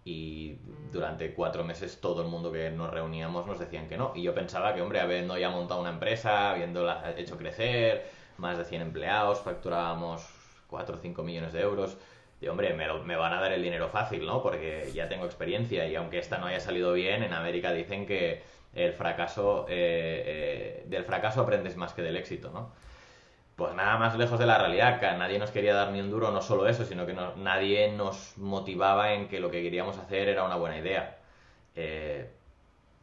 y durante 4 meses todo el mundo que nos reuníamos nos decían que no. Y yo pensaba que, hombre, habiendo ya montado una empresa, habiéndola hecho crecer, más de 100 empleados, facturábamos 4 o 5 millones de euros. Y, hombre, me van a dar el dinero fácil, ¿no? Porque ya tengo experiencia y aunque esta no haya salido bien, en América dicen que del fracaso aprendes más que del éxito, ¿no? Pues nada más lejos de la realidad, que nadie nos quería dar ni un duro, no solo eso, sino que nadie nos motivaba en que lo que queríamos hacer era una buena idea.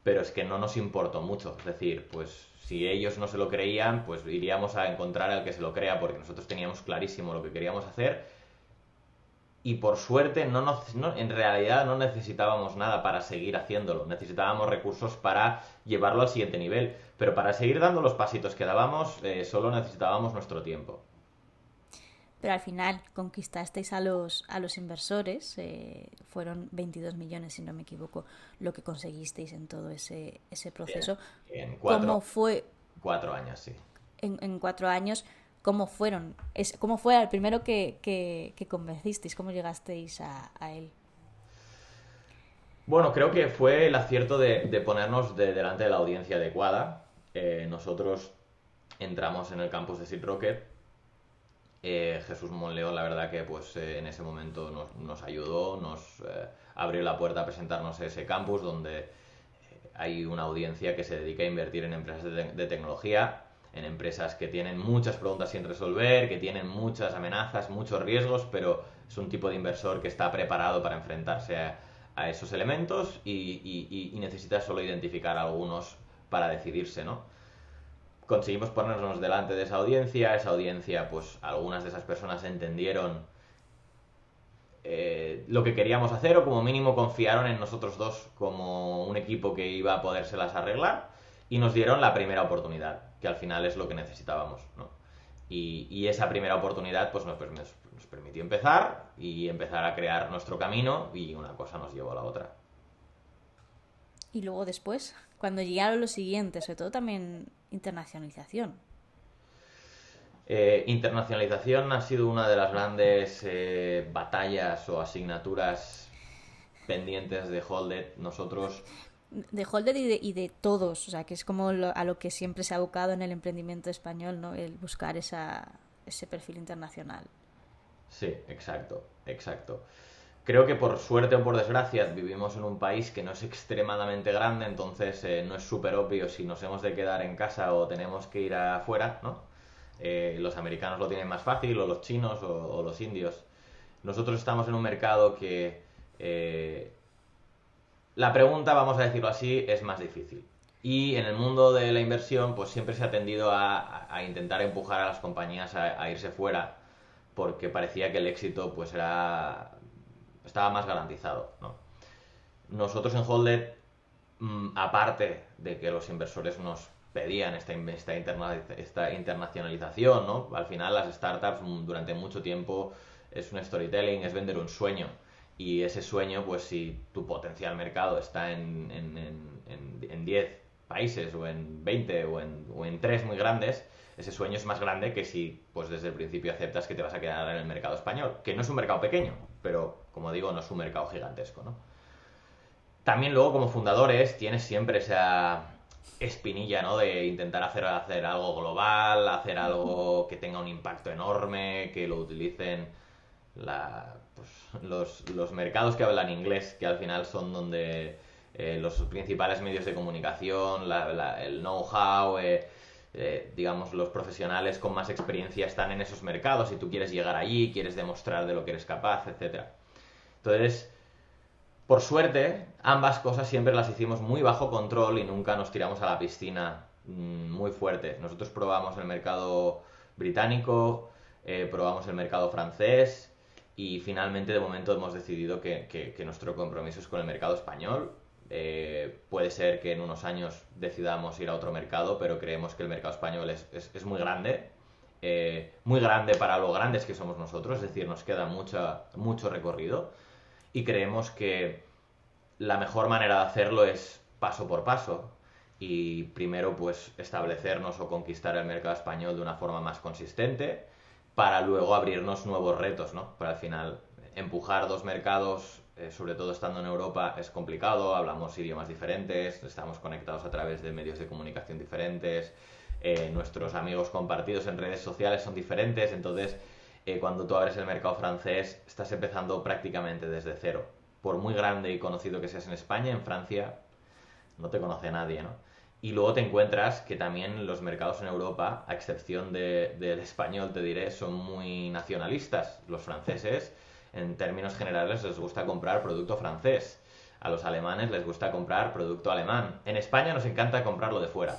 Pero es que no nos importó mucho, es decir, pues si ellos no se lo creían, pues iríamos a encontrar al que se lo crea, porque nosotros teníamos clarísimo lo que queríamos hacer y por suerte en realidad no necesitábamos nada para seguir haciéndolo, necesitábamos recursos para llevarlo al siguiente nivel, pero para seguir dando los pasitos que dábamos solo necesitábamos nuestro tiempo. Pero al final conquistasteis a los inversores, fueron 22 millones, si no me equivoco, lo que conseguisteis en todo ese proceso. En ¿Cómo fue 4 años, sí. en 4 años? ¿Cómo fueron? ¿Cómo fue el primero que convencisteis? ¿Cómo llegasteis a él? Bueno, creo que fue el acierto de ponernos delante de la audiencia adecuada. Nosotros entramos en el campus de Seed Rocket. Jesús Monleón, la verdad que pues en ese momento nos ayudó, nos abrió la puerta a presentarnos a ese campus donde hay una audiencia que se dedica a invertir en empresas de tecnología, en empresas que tienen muchas preguntas sin resolver, que tienen muchas amenazas, muchos riesgos, pero es un tipo de inversor que está preparado para enfrentarse a esos elementos y necesita solo identificar algunos para decidirse, ¿no? Conseguimos ponernos delante de esa audiencia, pues algunas de esas personas entendieron lo que queríamos hacer o como mínimo confiaron en nosotros dos como un equipo que iba a podérselas arreglar y nos dieron la primera oportunidad, que al final es lo que necesitábamos, ¿no? Y esa primera oportunidad pues nos permitió empezar a crear nuestro camino y una cosa nos llevó a la otra. Y luego después, cuando llegaron los siguientes, sobre todo también internacionalización. Internacionalización ha sido una de las grandes batallas o asignaturas pendientes de Holded. Nosotros, De Holder y de todos, o sea, que es como a lo que siempre se ha abocado en el emprendimiento español, ¿no? El buscar ese perfil internacional. sí, exacto, exacto. Creo que por suerte o por desgracia vivimos en un país que no es extremadamente grande, entonces no es súper obvio si nos hemos de quedar en casa o tenemos que ir afuera, ¿no? Los americanos lo tienen más fácil, o los chinos, o los indios. Nosotros estamos en un mercado que la pregunta, vamos a decirlo así, es más difícil. Y en el mundo de la inversión, pues siempre se ha tendido a intentar empujar a las compañías a irse fuera, porque parecía que el éxito pues estaba más garantizado, ¿no? Nosotros en Holded, aparte de que los inversores nos pedían esta internacionalización, ¿no? Al final las startups durante mucho tiempo es un storytelling, es vender un sueño. Y ese sueño, pues si tu potencial mercado está en 10 países o en 20 o en 3 muy grandes, ese sueño es más grande que si pues desde el principio aceptas que te vas a quedar en el mercado español, que no es un mercado pequeño, pero como digo, no es un mercado gigantesco, ¿no? También luego como fundadores tienes siempre esa espinilla, ¿no? De intentar hacer algo global, hacer algo que tenga un impacto enorme, que lo utilicen los mercados que hablan inglés, que al final son donde los principales medios de comunicación, el know-how, digamos, los profesionales con más experiencia están en esos mercados y tú quieres llegar allí, quieres demostrar de lo que eres capaz, etcétera. Entonces, por suerte, ambas cosas siempre las hicimos muy bajo control y nunca nos tiramos a la piscina muy fuerte. Nosotros probamos el mercado británico, probamos el mercado francés y finalmente de momento hemos decidido que nuestro compromiso es con el mercado español. Puede ser que en unos años decidamos ir a otro mercado, pero creemos que el mercado español es muy grande para lo grandes que somos nosotros, es decir, nos queda mucho recorrido y creemos que la mejor manera de hacerlo es paso por paso y primero pues establecernos o conquistar el mercado español de una forma más consistente para luego abrirnos nuevos retos, ¿no? Para al final empujar dos mercados, sobre todo estando en Europa, es complicado, hablamos idiomas diferentes, estamos conectados a través de medios de comunicación diferentes, nuestros amigos compartidos en redes sociales son diferentes, entonces cuando tú abres el mercado francés estás empezando prácticamente desde cero. Por muy grande y conocido que seas en España, en Francia no te conoce nadie, ¿no? Y luego te encuentras que también los mercados en Europa, a excepción del español, te diré, son muy nacionalistas. Los franceses, en términos generales, les gusta comprar producto francés. A los alemanes les gusta comprar producto alemán. En España nos encanta comprarlo de fuera.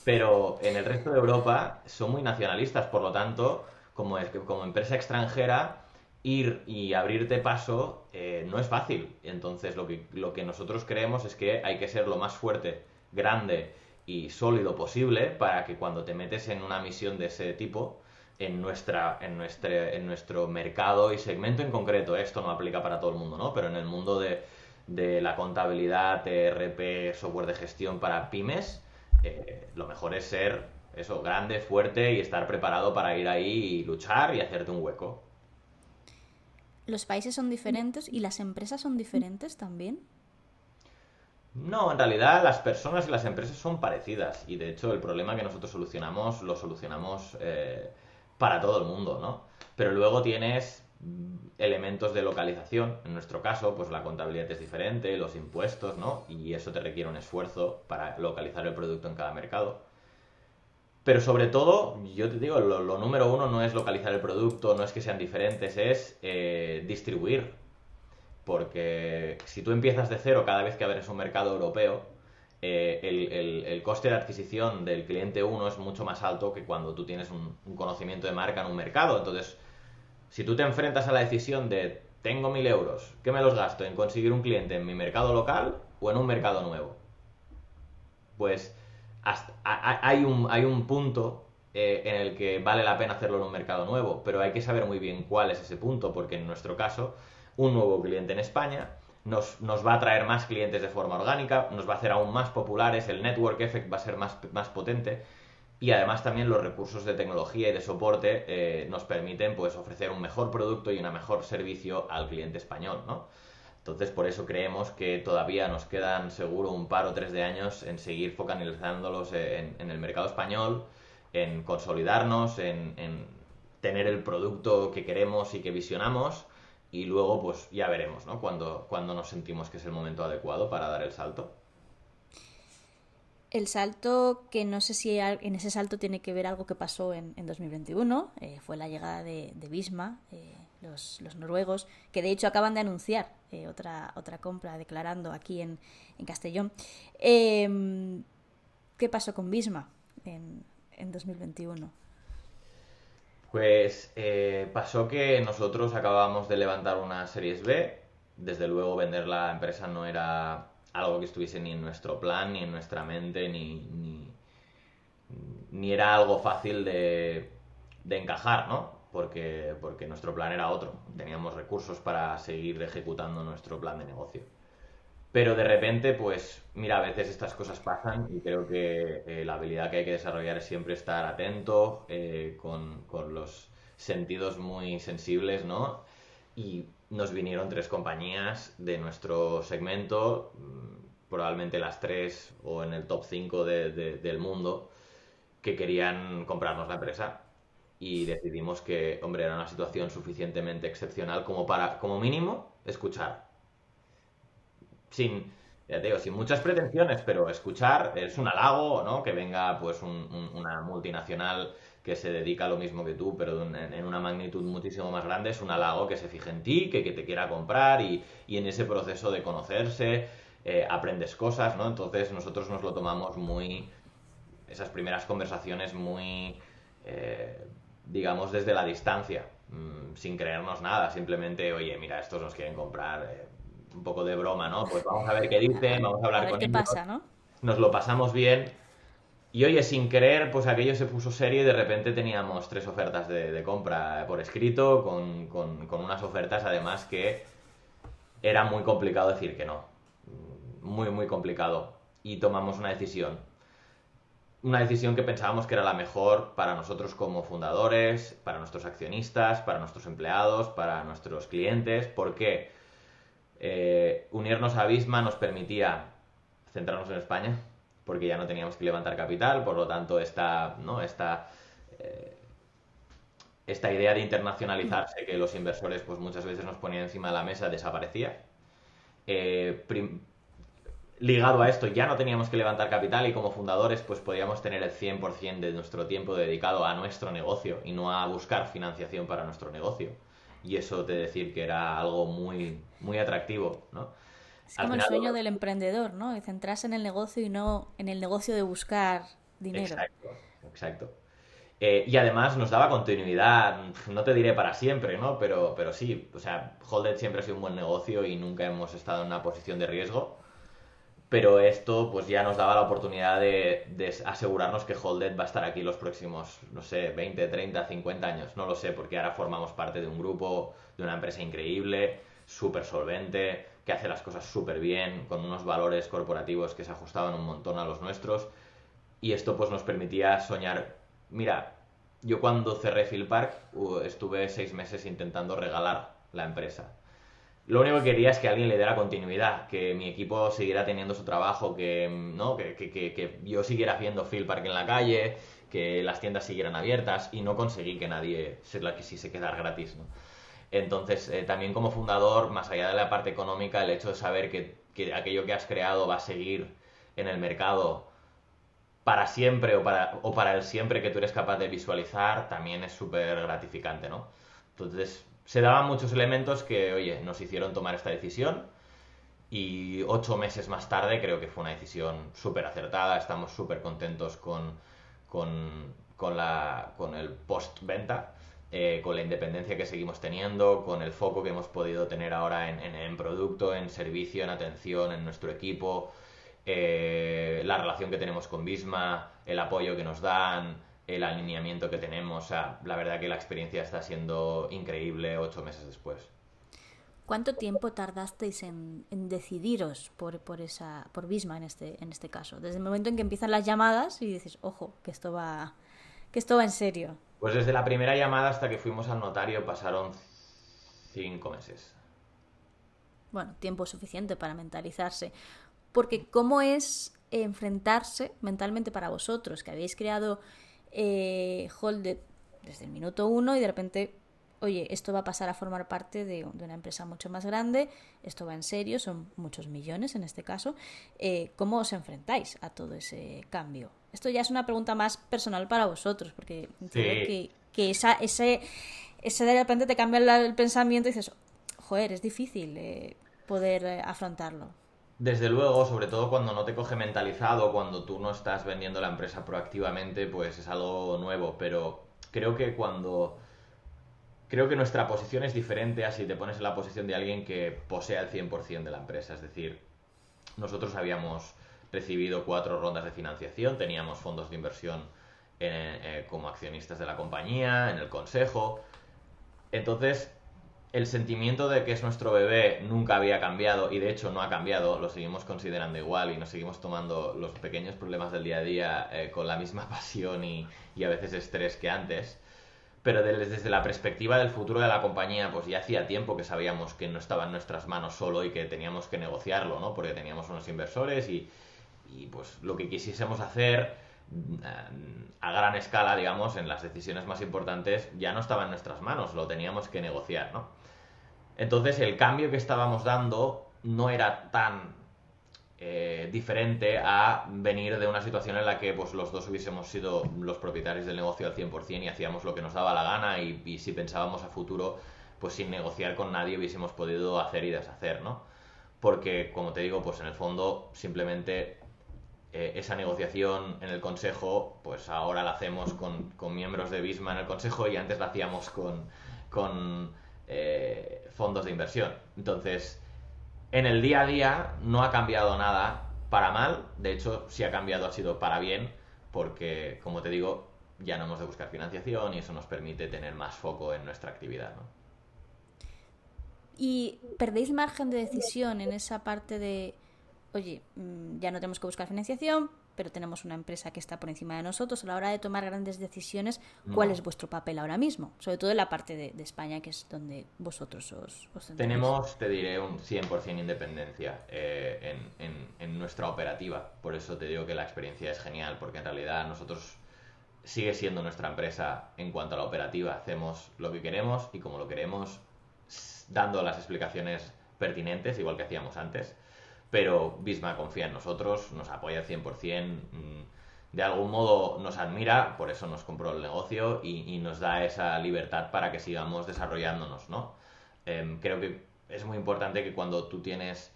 Pero en el resto de Europa son muy nacionalistas, por lo tanto, como empresa extranjera, ir y abrirte paso no es fácil. Entonces lo que nosotros creemos es que hay que ser lo más fuerte, grande y sólido posible para que cuando te metes en una misión de ese tipo, en nuestro mercado y segmento en concreto, esto no aplica para todo el mundo, ¿no? Pero en el mundo de la contabilidad, ERP, software de gestión para pymes, lo mejor es ser eso, grande, fuerte y estar preparado para ir ahí y luchar y hacerte un hueco. ¿Los países son diferentes y las empresas son diferentes también? No, en realidad las personas y las empresas son parecidas y de hecho el problema que nosotros solucionamos lo solucionamos para todo el mundo, ¿no? Pero luego tienes elementos de localización, en nuestro caso pues la contabilidad es diferente, los impuestos, ¿no? Y eso te requiere un esfuerzo para localizar el producto en cada mercado. Pero sobre todo, yo te digo, lo número uno no es localizar el producto, no es que sean diferentes, es distribuir. Porque si tú empiezas de cero cada vez que abres un mercado europeo, el coste de adquisición del cliente uno es mucho más alto que cuando tú tienes un conocimiento de marca en un mercado. Entonces, si tú te enfrentas a la decisión de tengo 1.000 euros, ¿qué me los gasto en conseguir un cliente en mi mercado local o en un mercado nuevo? Pues hay un punto en el que vale la pena hacerlo en un mercado nuevo, pero hay que saber muy bien cuál es ese punto, porque en nuestro caso, un nuevo cliente en España nos va a traer más clientes de forma orgánica, nos va a hacer aún más populares, el network effect va a ser más potente y además también los recursos de tecnología y de soporte nos permiten pues ofrecer un mejor producto y un mejor servicio al cliente español, ¿no? Entonces, por eso creemos que todavía nos quedan seguro un par o tres de años en seguir focalizándolos en el mercado español, en consolidarnos, en tener el producto que queremos y que visionamos y luego pues ya veremos, ¿no? Cuando nos sentimos que es el momento adecuado para dar el salto. El salto, que no sé si en ese salto tiene que ver algo que pasó en 2021, fue la llegada de Visma, los noruegos, que de hecho acaban de anunciar otra compra, declarando aquí en Castellón. ¿Qué pasó con Visma en 2021? Pues pasó que nosotros acabábamos de levantar una Series B. Desde luego vender la empresa no era algo que estuviese ni en nuestro plan, ni en nuestra mente, ni era algo fácil de encajar, ¿no? Porque nuestro plan era otro. Teníamos recursos para seguir ejecutando nuestro plan de negocio. Pero de repente, pues, mira, a veces estas cosas pasan y creo que la habilidad que hay que desarrollar es siempre estar atento, con los sentidos muy sensibles, ¿no? Y nos vinieron tres compañías de nuestro segmento, probablemente las tres o en el top 5 del mundo, que querían comprarnos la empresa. Y decidimos que, hombre, era una situación suficientemente excepcional como para, como mínimo, escuchar sin, ya te digo, sin muchas pretensiones, pero escuchar es un halago, ¿no? Que venga pues una multinacional que se dedica a lo mismo que tú, pero en una magnitud muchísimo más grande, es un halago que se fije en ti, que te quiera comprar y en ese proceso de conocerse aprendes cosas, ¿no? Entonces nosotros nos lo tomamos muy, esas primeras conversaciones muy, digamos, desde la distancia, sin creernos nada, simplemente, oye, mira, estos nos quieren comprar, un poco de broma, ¿no? Pues vamos a ver qué dicen, vamos a A hablar ver con qué ellos, pasa, ¿no? nos lo pasamos bien. Y oye, sin querer, pues aquello se puso serio y de repente teníamos tres ofertas de compra por escrito, con unas ofertas además que era muy complicado decir que no. Muy, muy complicado. Y tomamos una decisión que pensábamos que era la mejor para nosotros como fundadores, para nuestros accionistas, para nuestros empleados, para nuestros clientes, porque unirnos a Visma nos permitía centrarnos en España, porque ya no teníamos que levantar capital, por lo tanto ¿no? Esta idea de internacionalizarse que los inversores pues muchas veces nos ponían encima de la mesa desaparecía. Eh, Ligado a esto ya no teníamos que levantar capital y como fundadores pues podíamos tener el 100% de nuestro tiempo dedicado a nuestro negocio y no a buscar financiación para nuestro negocio. Y eso de decir que era algo muy, muy atractivo, ¿no? Es Al como el final, sueño del emprendedor, ¿no? De centrarse en el negocio y no en el negocio de buscar dinero. exacto, exacto. Y además nos daba continuidad, no te diré para siempre, ¿no? Pero sí, o sea, Holded siempre ha sido un buen negocio y nunca hemos estado en una posición de riesgo. Pero esto pues ya nos daba la oportunidad de asegurarnos que Holded va a estar aquí los próximos, no sé, 20, 30, 50 años. No lo sé, porque ahora formamos parte de un grupo, de una empresa increíble, súper solvente, que hace las cosas súper bien, con unos valores corporativos que se ajustaban un montón a los nuestros. Y esto pues nos permitía soñar. Mira, yo cuando cerré Philpark estuve 6 meses intentando regalar la empresa. Lo único que quería es que alguien le diera continuidad, que mi equipo siguiera teniendo su trabajo, que, ¿no? que yo siguiera haciendo field park en la calle, que las tiendas siguieran abiertas y no conseguí que nadie se la quisiese quedar gratis, ¿no? Entonces, también como fundador, más allá de la parte económica, el hecho de saber que aquello que has creado va a seguir en el mercado para siempre o para el siempre que tú eres capaz de visualizar, también es súper gratificante, ¿no? Entonces, se daban muchos elementos que, oye, nos hicieron tomar esta decisión y 8 meses más tarde creo que fue una decisión súper acertada, estamos súper contentos con el post-venta, con la independencia que seguimos teniendo, con el foco que hemos podido tener ahora en producto, en servicio, en atención, en nuestro equipo, la relación que tenemos con Visma, el apoyo que nos dan, el alineamiento que tenemos. O sea, la verdad que la experiencia está siendo increíble 8 meses después. ¿Cuánto tiempo tardasteis en decidiros por Visma en este caso? Desde el momento en que empiezan las llamadas y dices, ojo, que esto va en serio. Pues desde la primera llamada hasta que fuimos al notario pasaron 5 meses. Bueno, tiempo suficiente para mentalizarse. Porque ¿cómo es enfrentarse mentalmente para vosotros, que habéis creado Holded desde el minuto uno y de repente, oye, esto va a pasar a formar parte de una empresa mucho más grande, esto va en serio, son muchos millones en este caso, ¿cómo os enfrentáis a todo ese cambio? Esto ya es una pregunta más personal para vosotros, porque entiendo Sí, que ese de repente te cambia el pensamiento y dices, joder, es difícil poder afrontarlo. desde luego, sobre todo cuando no te coge mentalizado, cuando tú no estás vendiendo la empresa proactivamente, pues es algo nuevo, pero creo que creo que nuestra posición es diferente a si te pones en la posición de alguien que posee el 100% de la empresa. Es decir, nosotros habíamos recibido 4 rondas de financiación, teníamos fondos de inversión como accionistas de la compañía, en el consejo. Entonces, el sentimiento de que es nuestro bebé nunca había cambiado y de hecho no ha cambiado, lo seguimos considerando igual y nos seguimos tomando los pequeños problemas del día a día con la misma pasión y a veces estrés que antes. Pero desde la perspectiva del futuro de la compañía, pues ya hacía tiempo que sabíamos que no estaba en nuestras manos solo y que teníamos que negociarlo, ¿no? Porque teníamos unos inversores y pues lo que quisiésemos hacer a gran escala, digamos, en las decisiones más importantes, ya no estaba en nuestras manos, lo teníamos que negociar, ¿no? Entonces el cambio que estábamos dando no era tan diferente a venir de una situación en la que pues, los dos hubiésemos sido los propietarios del negocio al 100% y hacíamos lo que nos daba la gana y si pensábamos a futuro, pues sin negociar con nadie hubiésemos podido hacer y deshacer, ¿no? Porque, como te digo, pues en el fondo simplemente esa negociación en el consejo, pues ahora la hacemos con miembros de Visma en el consejo y antes la hacíamos con fondos de inversión. Entonces, en el día a día no ha cambiado nada para mal, de hecho, si ha cambiado ha sido para bien, porque, como te digo, ya no hemos de buscar financiación y eso nos permite tener más foco en nuestra actividad, ¿no? Y perdéis margen de decisión en esa parte de, oye, ya no tenemos que buscar financiación, pero tenemos una empresa que está por encima de nosotros. A la hora de tomar grandes decisiones, ¿cuál es No. vuestro papel ahora mismo? Sobre todo en la parte de España, que es donde vosotros os centráis. Tenemos, te diré, un 100% independencia en nuestra operativa. Por eso te digo que la experiencia es genial, porque en realidad nosotros sigue siendo nuestra empresa en cuanto a la operativa. Hacemos lo que queremos y como lo queremos, dando las explicaciones pertinentes, igual que hacíamos antes. Pero Bisma confía en nosotros, nos apoya al 100%, de algún modo nos admira, por eso nos compró el negocio y nos da esa libertad para que sigamos desarrollándonos, ¿no? Creo que es muy importante que cuando tú tienes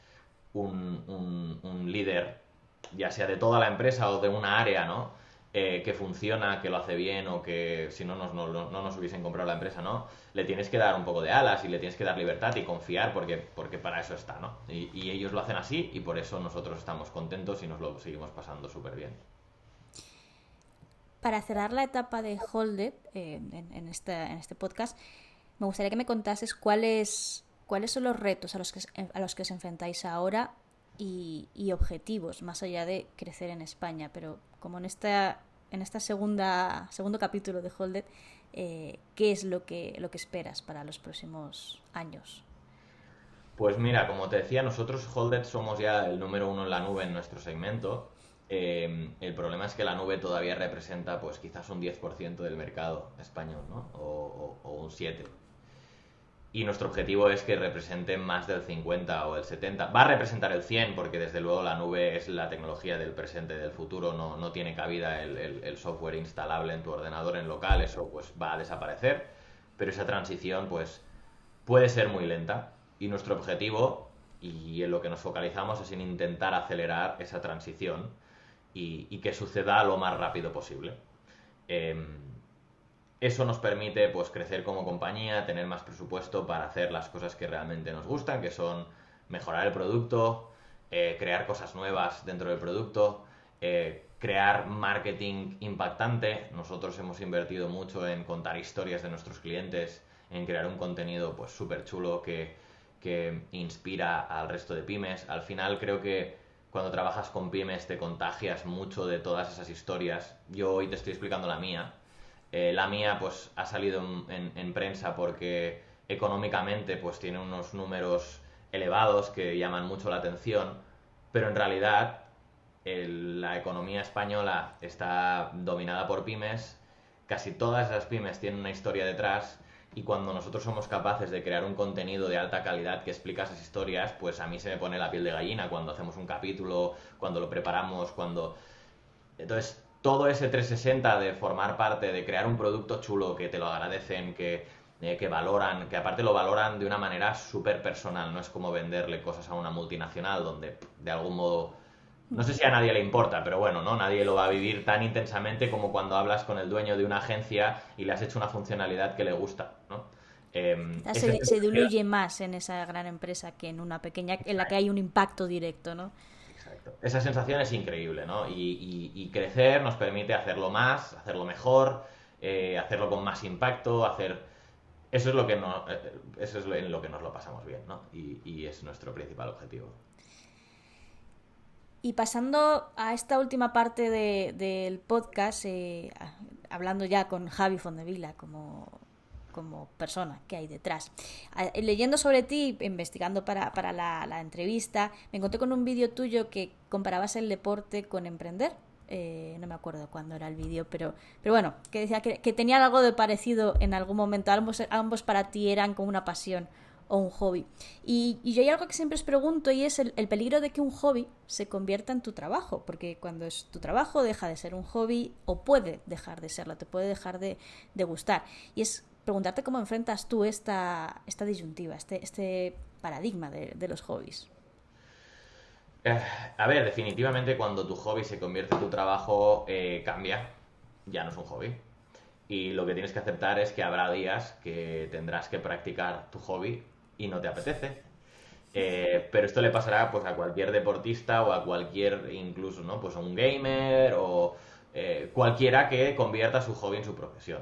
un líder, ya sea de toda la empresa o de una área, ¿no? Que funciona, que lo hace bien o que si no no nos hubiesen comprado la empresa, ¿no? Le tienes que dar un poco de alas y le tienes que dar libertad y confiar porque para eso está, ¿no? Y ellos lo hacen así y por eso nosotros estamos contentos y nos lo seguimos pasando súper bien. Para cerrar la etapa de Holded en este podcast, me gustaría que me contases cuáles son los retos a los que os enfrentáis ahora y objetivos, más allá de crecer en España. Pero como en esta segundo capítulo de Holded, ¿qué es lo que esperas para los próximos años? Pues mira, como te decía, nosotros Holded somos ya el número uno en la nube en nuestro segmento. El problema es que la nube todavía representa pues quizás un 10% del mercado español, ¿no? O un 7%. Y nuestro objetivo es que represente más del 50 o el 70. Va a representar el 100 porque desde luego la nube es la tecnología del presente y del futuro. No tiene cabida el software instalable en tu ordenador en local. Eso pues va a desaparecer. Pero esa transición pues puede ser muy lenta. Y nuestro objetivo, y en lo que nos focalizamos, es en intentar acelerar esa transición y que suceda lo más rápido posible. Eso nos permite pues crecer como compañía, tener más presupuesto para hacer las cosas que realmente nos gustan, que son mejorar el producto, crear cosas nuevas dentro del producto, crear marketing impactante. Nosotros hemos invertido mucho en contar historias de nuestros clientes, en crear un contenido pues súper chulo que inspira al resto de pymes. Al final creo que cuando trabajas con pymes te contagias mucho de todas esas historias. Yo hoy te estoy explicando la mía. La mía pues ha salido en prensa porque económicamente pues tiene unos números elevados que llaman mucho la atención, pero en realidad la economía española está dominada por pymes, casi todas esas pymes tienen una historia detrás y cuando nosotros somos capaces de crear un contenido de alta calidad que explica esas historias, pues a mí se me pone la piel de gallina cuando hacemos un capítulo, cuando lo preparamos, cuando... Entonces, todo ese 360 de formar parte, de crear un producto chulo, que te lo agradecen, que valoran, que aparte lo valoran de una manera súper personal, no es como venderle cosas a una multinacional donde de algún modo, no sé si a nadie le importa, pero bueno, ¿no? Nadie lo va a vivir tan intensamente como cuando hablas con el dueño de una agencia y le has hecho una funcionalidad que le gusta, ¿no? Quizás Esa se sensación- diluye más en esa gran empresa que en una pequeña en la que hay un impacto directo, ¿no? Exacto. Esa sensación es increíble, ¿no? Y crecer nos permite hacerlo más, hacerlo mejor, hacerlo con más impacto, hacer... Eso es lo que no, eso es en lo que nos lo pasamos bien, ¿no? Y es nuestro principal objetivo. Y pasando a esta última parte del podcast, hablando ya con Javi Fondevila como persona que hay detrás. Leyendo sobre ti, investigando para la entrevista, me encontré con un vídeo tuyo que comparabas el deporte con emprender. No me acuerdo cuándo era el vídeo, pero bueno, que decía que tenían algo de parecido en algún momento. Ambos para ti eran como una pasión o un hobby. Y yo hay algo que siempre os pregunto y es el peligro de que un hobby se convierta en tu trabajo, porque cuando es tu trabajo deja de ser un hobby o puede dejar de serlo, te puede dejar de gustar. Y es preguntarte cómo enfrentas tú esta disyuntiva, este paradigma de los hobbies. Eh, a ver, definitivamente cuando tu hobby se convierte en tu trabajo, cambia, ya no es un hobby. Y lo que tienes que aceptar es que habrá días que tendrás que practicar tu hobby y no te apetece. Pero esto le pasará pues a cualquier deportista o a cualquier, incluso, ¿no? Pues a un gamer o cualquiera que convierta su hobby en su profesión.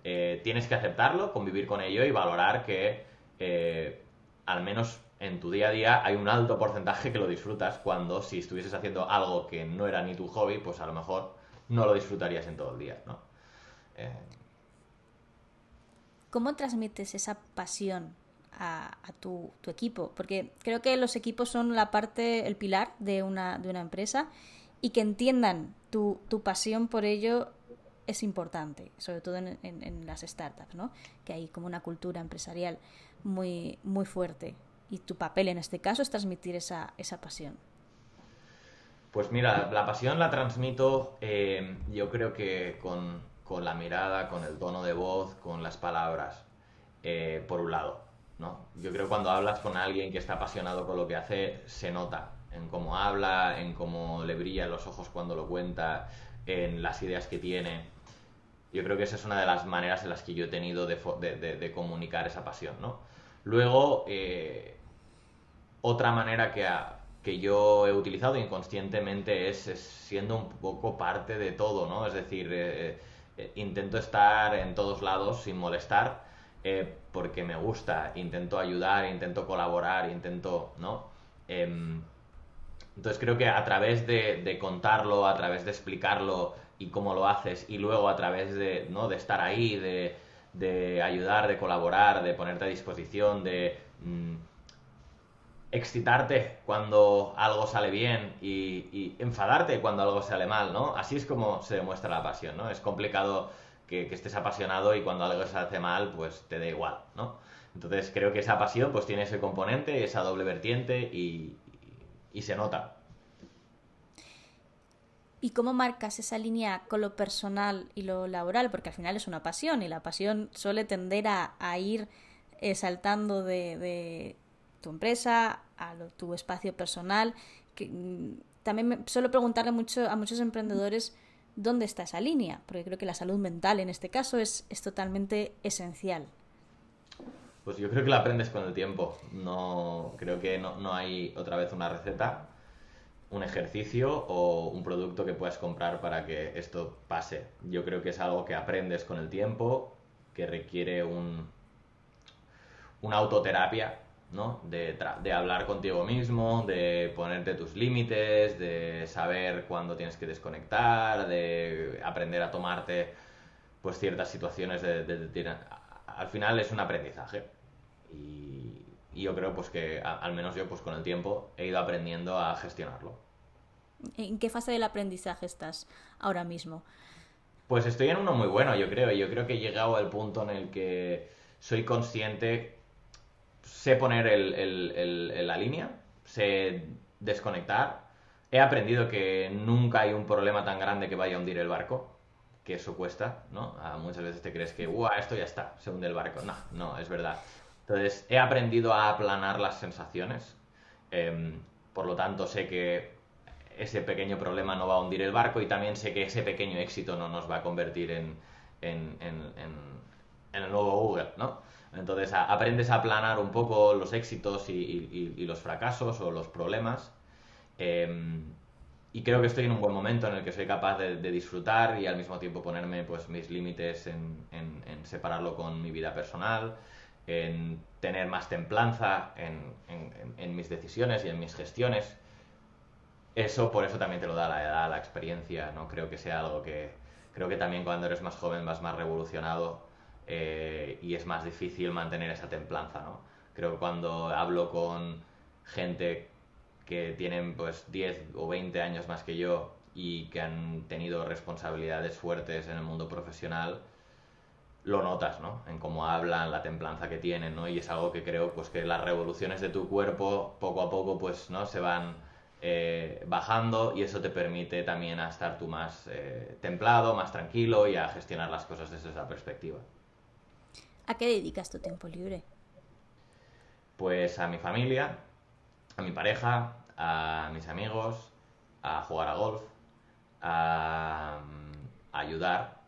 Tienes que aceptarlo, convivir con ello y valorar que al menos en tu día a día hay un alto porcentaje que lo disfrutas cuando si estuvieses haciendo algo que no era ni tu hobby, pues a lo mejor no lo disfrutarías en todo el día, ¿no? Eh, ¿Cómo transmites esa pasión a tu equipo? Porque creo que los equipos son la parte, el pilar de una empresa y que entiendan tu pasión por ello es importante, sobre todo en las startups, ¿no? Que hay como una cultura empresarial muy fuerte y tu papel en este caso es transmitir esa pasión. Pues mira, la pasión la transmito, yo creo que con la mirada, con el tono de voz, con las palabras, por un lado, ¿no? Yo creo que cuando hablas con alguien que está apasionado con lo que hace, se nota en cómo habla, en cómo le brillan los ojos cuando lo cuenta, en las ideas que tiene. Yo creo que esa es una de las maneras en las que yo he tenido de comunicar esa pasión, ¿no? Luego, otra manera que yo he utilizado inconscientemente es siendo un poco parte de todo, ¿no? Es decir, intento estar en todos lados sin molestar, porque me gusta, intento ayudar, intento colaborar, intento, ¿no? Em, entonces creo que a través de contarlo, a través de explicarlo y cómo lo haces, y luego a través de, ¿no? de estar ahí, de ayudar, de colaborar, de ponerte a disposición, excitarte cuando algo sale bien y enfadarte cuando algo sale mal, ¿no? Así es como se demuestra la pasión, ¿no? Es complicado que estés apasionado y cuando algo se hace mal, pues te da igual, ¿no? Entonces creo que esa pasión pues tiene ese componente, esa doble vertiente y se nota. ¿Y cómo marcas esa línea con lo personal y lo laboral? Porque al final es una pasión y la pasión suele tender a ir saltando de tu empresa tu espacio personal. También suelo preguntarle mucho a muchos emprendedores dónde está esa línea, porque creo que la salud mental en este caso es totalmente esencial. Pues yo creo que la aprendes con el tiempo. No, creo que no hay otra vez una receta, un ejercicio o un producto que puedas comprar para que esto pase. Yo creo que es algo que aprendes con el tiempo, que requiere una autoterapia, ¿no? De hablar contigo mismo, de ponerte tus límites, de saber cuándo tienes que desconectar, de aprender a tomarte pues ciertas situaciones al final es un aprendizaje y yo creo pues que al menos yo pues con el tiempo he ido aprendiendo a gestionarlo. ¿En qué fase del aprendizaje estás ahora mismo? Pues estoy en uno muy bueno, yo creo que he llegado al punto en el que soy consciente, sé poner la línea, sé desconectar. He aprendido que nunca hay un problema tan grande que vaya a hundir el barco, que eso cuesta, ¿no? Muchas veces te crees que, esto ya está, se hunde el barco. No, no, es verdad. Entonces, he aprendido a aplanar las sensaciones. Por lo tanto, sé que ese pequeño problema no va a hundir el barco y también sé que ese pequeño éxito no nos va a convertir en el nuevo Google, ¿no? Entonces aprendes a aplanar un poco los éxitos y los fracasos o los problemas. Eh, y creo que estoy en un buen momento en el que soy capaz de disfrutar y al mismo tiempo ponerme pues mis límites en separarlo con mi vida personal, en tener más templanza en mis decisiones y en mis gestiones. Eso, por eso también te lo da la edad, la experiencia, no creo que sea algo que... Creo que también cuando eres más joven vas más revolucionado y es más difícil mantener esa templanza, ¿no? Creo que cuando hablo con gente que tienen pues 10 o 20 años más que yo y que han tenido responsabilidades fuertes en el mundo profesional, lo notas, ¿no? En cómo hablan, la templanza que tienen, ¿no? Y es algo que creo pues que las revoluciones de tu cuerpo poco a poco pues, ¿no? Se van bajando y eso te permite también a estar tú más templado, más tranquilo y a gestionar las cosas desde esa perspectiva. ¿A qué dedicas tu tiempo libre? Pues a mi familia, a mi pareja, a mis amigos, a jugar a golf, a ayudar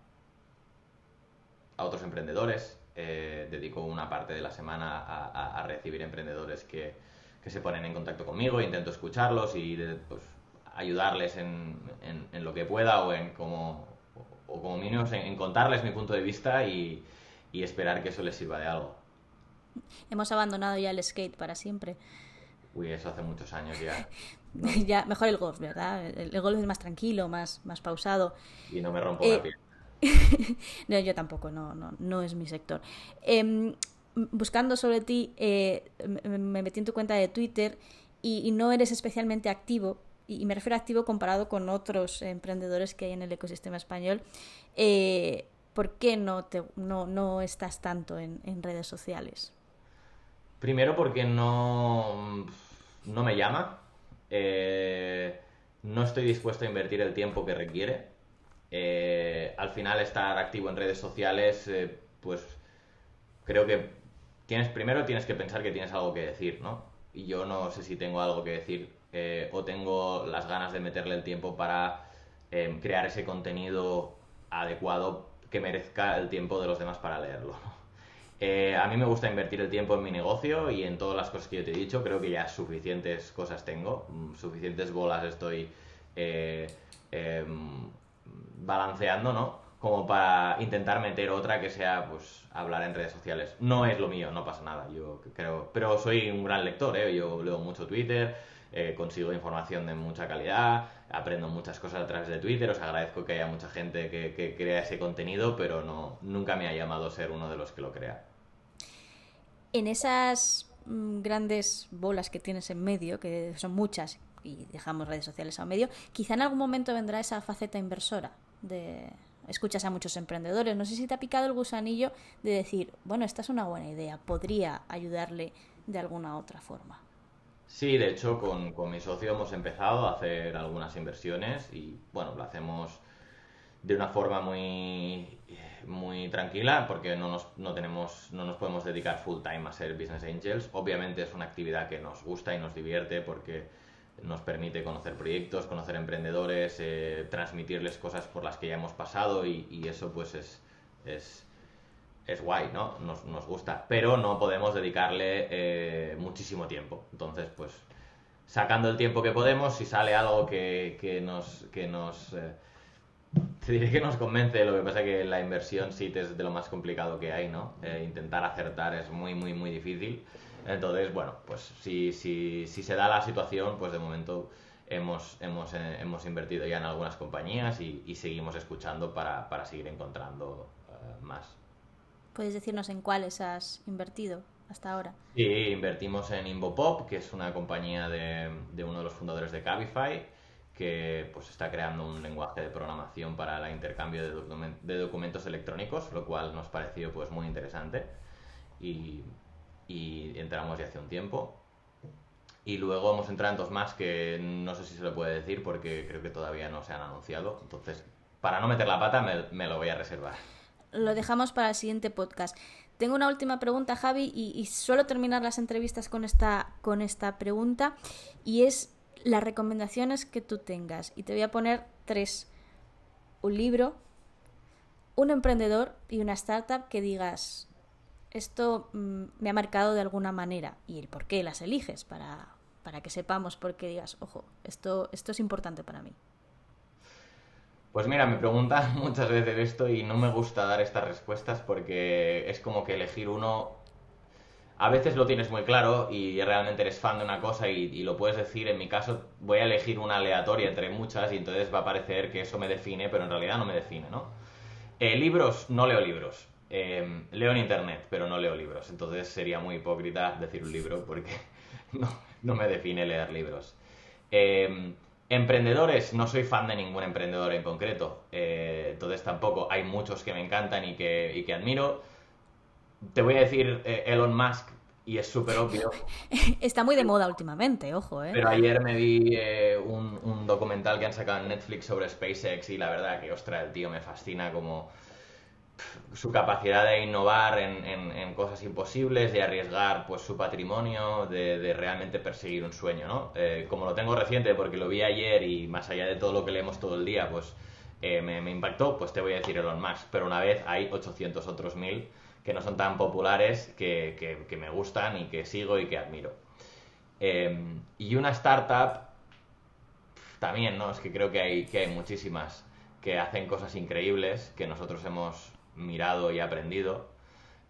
a otros emprendedores. Dedico una parte de la semana a recibir emprendedores que se ponen en contacto conmigo, intento escucharlos y pues, ayudarles en lo que pueda o como mínimo en contarles mi punto de vista y esperar que eso les sirva de algo. Hemos abandonado ya el skate para siempre. Uy, eso hace muchos años ya. No, Ya, mejor el golf, ¿verdad? El golf es más tranquilo, más pausado. y no me rompo una Eh, pierna. no, yo tampoco, no es mi sector. Buscando sobre ti, me metí en tu cuenta de Twitter y no eres especialmente activo, y me refiero a activo comparado con otros emprendedores que hay en el ecosistema español. ¿Por qué no estás tanto en redes sociales? Primero porque no me llama. eh, no estoy dispuesto a invertir el tiempo que requiere. Al final estar activo en redes sociales, pues creo que primero tienes que pensar que tienes algo que decir, ¿no? Y yo no sé si tengo algo que decir o tengo las ganas de meterle el tiempo para crear ese contenido adecuado que merezca el tiempo de los demás para leerlo. A mí me gusta invertir el tiempo en mi negocio y en todas las cosas que yo te he dicho. Creo que ya suficientes cosas tengo, suficientes bolas estoy eh, eh, balanceando, ¿no? Como para intentar meter otra que sea, pues, hablar en redes sociales. No es lo mío, no pasa nada, yo creo. Pero soy un gran lector, ¿eh? Yo leo mucho Twitter, consigo información de mucha calidad, aprendo muchas cosas a través de Twitter. Os agradezco que haya mucha gente que crea ese contenido, pero nunca me ha llamado ser uno de los que lo crea. En esas grandes bolas que tienes en medio, que son muchas, y dejamos redes sociales a medio, quizá en algún momento vendrá esa faceta inversora de... Escuchas a muchos emprendedores, no sé si te ha picado el gusanillo de decir, bueno, esta es una buena idea, podría ayudarle de alguna otra forma. Sí, de hecho, con mi socio hemos empezado a hacer algunas inversiones y, bueno, lo hacemos de una forma muy tranquila porque no nos podemos dedicar full time a ser business angels. Obviamente es una actividad que nos gusta y nos divierte porque nos permite conocer proyectos, conocer emprendedores, transmitirles cosas por las que ya hemos pasado y eso pues es, es guay, ¿no? Nos gusta, pero no podemos dedicarle muchísimo tiempo. Entonces, pues sacando el tiempo que podemos, si sale algo te diré que nos convence, lo que pasa es que la inversión sí es de lo más complicado que hay, ¿no? Intentar acertar es muy difícil. Entonces, bueno, pues si se da la situación, pues de momento hemos invertido ya en algunas compañías y seguimos escuchando para seguir encontrando más. ¿Puedes decirnos en cuáles has invertido hasta ahora? Sí, invertimos en Invopop, que es una compañía de uno de los fundadores de Cabify, que pues está creando un lenguaje de programación para el intercambio de documentos electrónicos, lo cual nos pareció pues muy interesante y, y entramos ya hace un tiempo. Y luego hemos entrado en dos más que no sé si se lo puede decir porque creo que todavía no se han anunciado. Entonces, para no meter la pata, me lo voy a reservar. Lo dejamos para el siguiente podcast. Tengo una última pregunta, Javi, y suelo terminar las entrevistas con esta pregunta, y es las recomendaciones que tú tengas. Y te voy a poner 3. Un libro, un emprendedor y una startup que digas, esto me ha marcado de alguna manera, y el por qué las eliges, para que sepamos por qué digas, ojo, esto es importante para mí. Pues mira, me preguntan muchas veces esto y no me gusta dar estas respuestas porque es como que elegir uno, a veces lo tienes muy claro y realmente eres fan de una cosa y lo puedes decir. En mi caso voy a elegir una aleatoria entre muchas y entonces va a parecer que eso me define, pero en realidad no me define, ¿no? Libros, no leo libros. Leo en internet, pero no leo libros. Entonces sería muy hipócrita decir un libro porque no me define leer libros. Emprendedores, no soy fan de ningún emprendedor en concreto, entonces tampoco. Hay muchos que me encantan y que admiro. Te voy a decir Elon Musk y es súper obvio, Está muy de moda últimamente, ojo, ¿eh? pero ayer me vi un documental que han sacado en Netflix sobre SpaceX y la verdad que, ostras, el tío me fascina como su capacidad de innovar en cosas imposibles, de arriesgar pues su patrimonio, de realmente perseguir un sueño, ¿no? Como lo tengo reciente porque lo vi ayer y más allá de todo lo que leemos todo el día, pues me impactó, pues te voy a decir Elon Musk, pero una vez hay 800 otros mil que no son tan populares que me gustan y que sigo y que admiro. Y una startup también, ¿no? Es que creo que hay muchísimas que hacen cosas increíbles que nosotros hemos mirado y aprendido,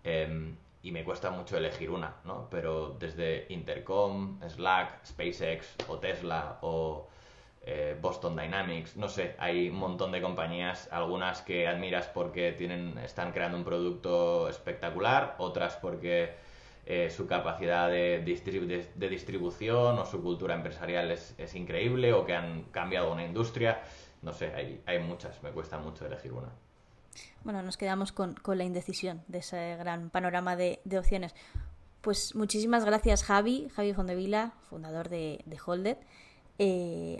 y me cuesta mucho elegir una, ¿no? Pero desde Intercom, Slack, SpaceX o Tesla o Boston Dynamics, no sé, hay un montón de compañías, algunas que admiras porque están creando un producto espectacular, otras porque su capacidad de distribución o su cultura empresarial es increíble o que han cambiado una industria. No sé, hay muchas, me cuesta mucho elegir una. Bueno, nos quedamos con la indecisión de ese gran panorama de opciones. Pues muchísimas gracias, Javi Fondevila, fundador de Holded.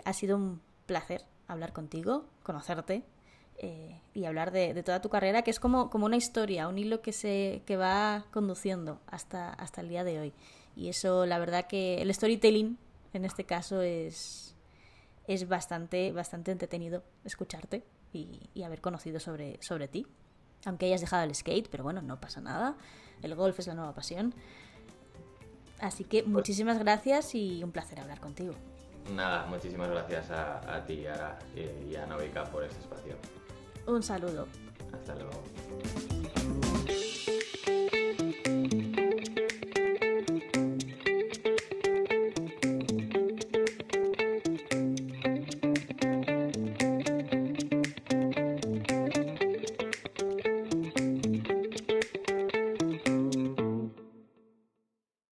Ha sido un placer hablar contigo, conocerte y hablar de toda tu carrera, que es como una historia, un hilo que va conduciendo hasta el día de hoy. Y eso, la verdad que el storytelling, en este caso, es bastante entretenido escucharte y haber conocido sobre ti. Aunque hayas dejado el skate, pero bueno, no pasa nada. El golf es la nueva pasión. Así que muchísimas gracias y un placer hablar contigo. Nada, muchísimas gracias a ti, Ara, y a Novica por este espacio. Un saludo. Hasta luego.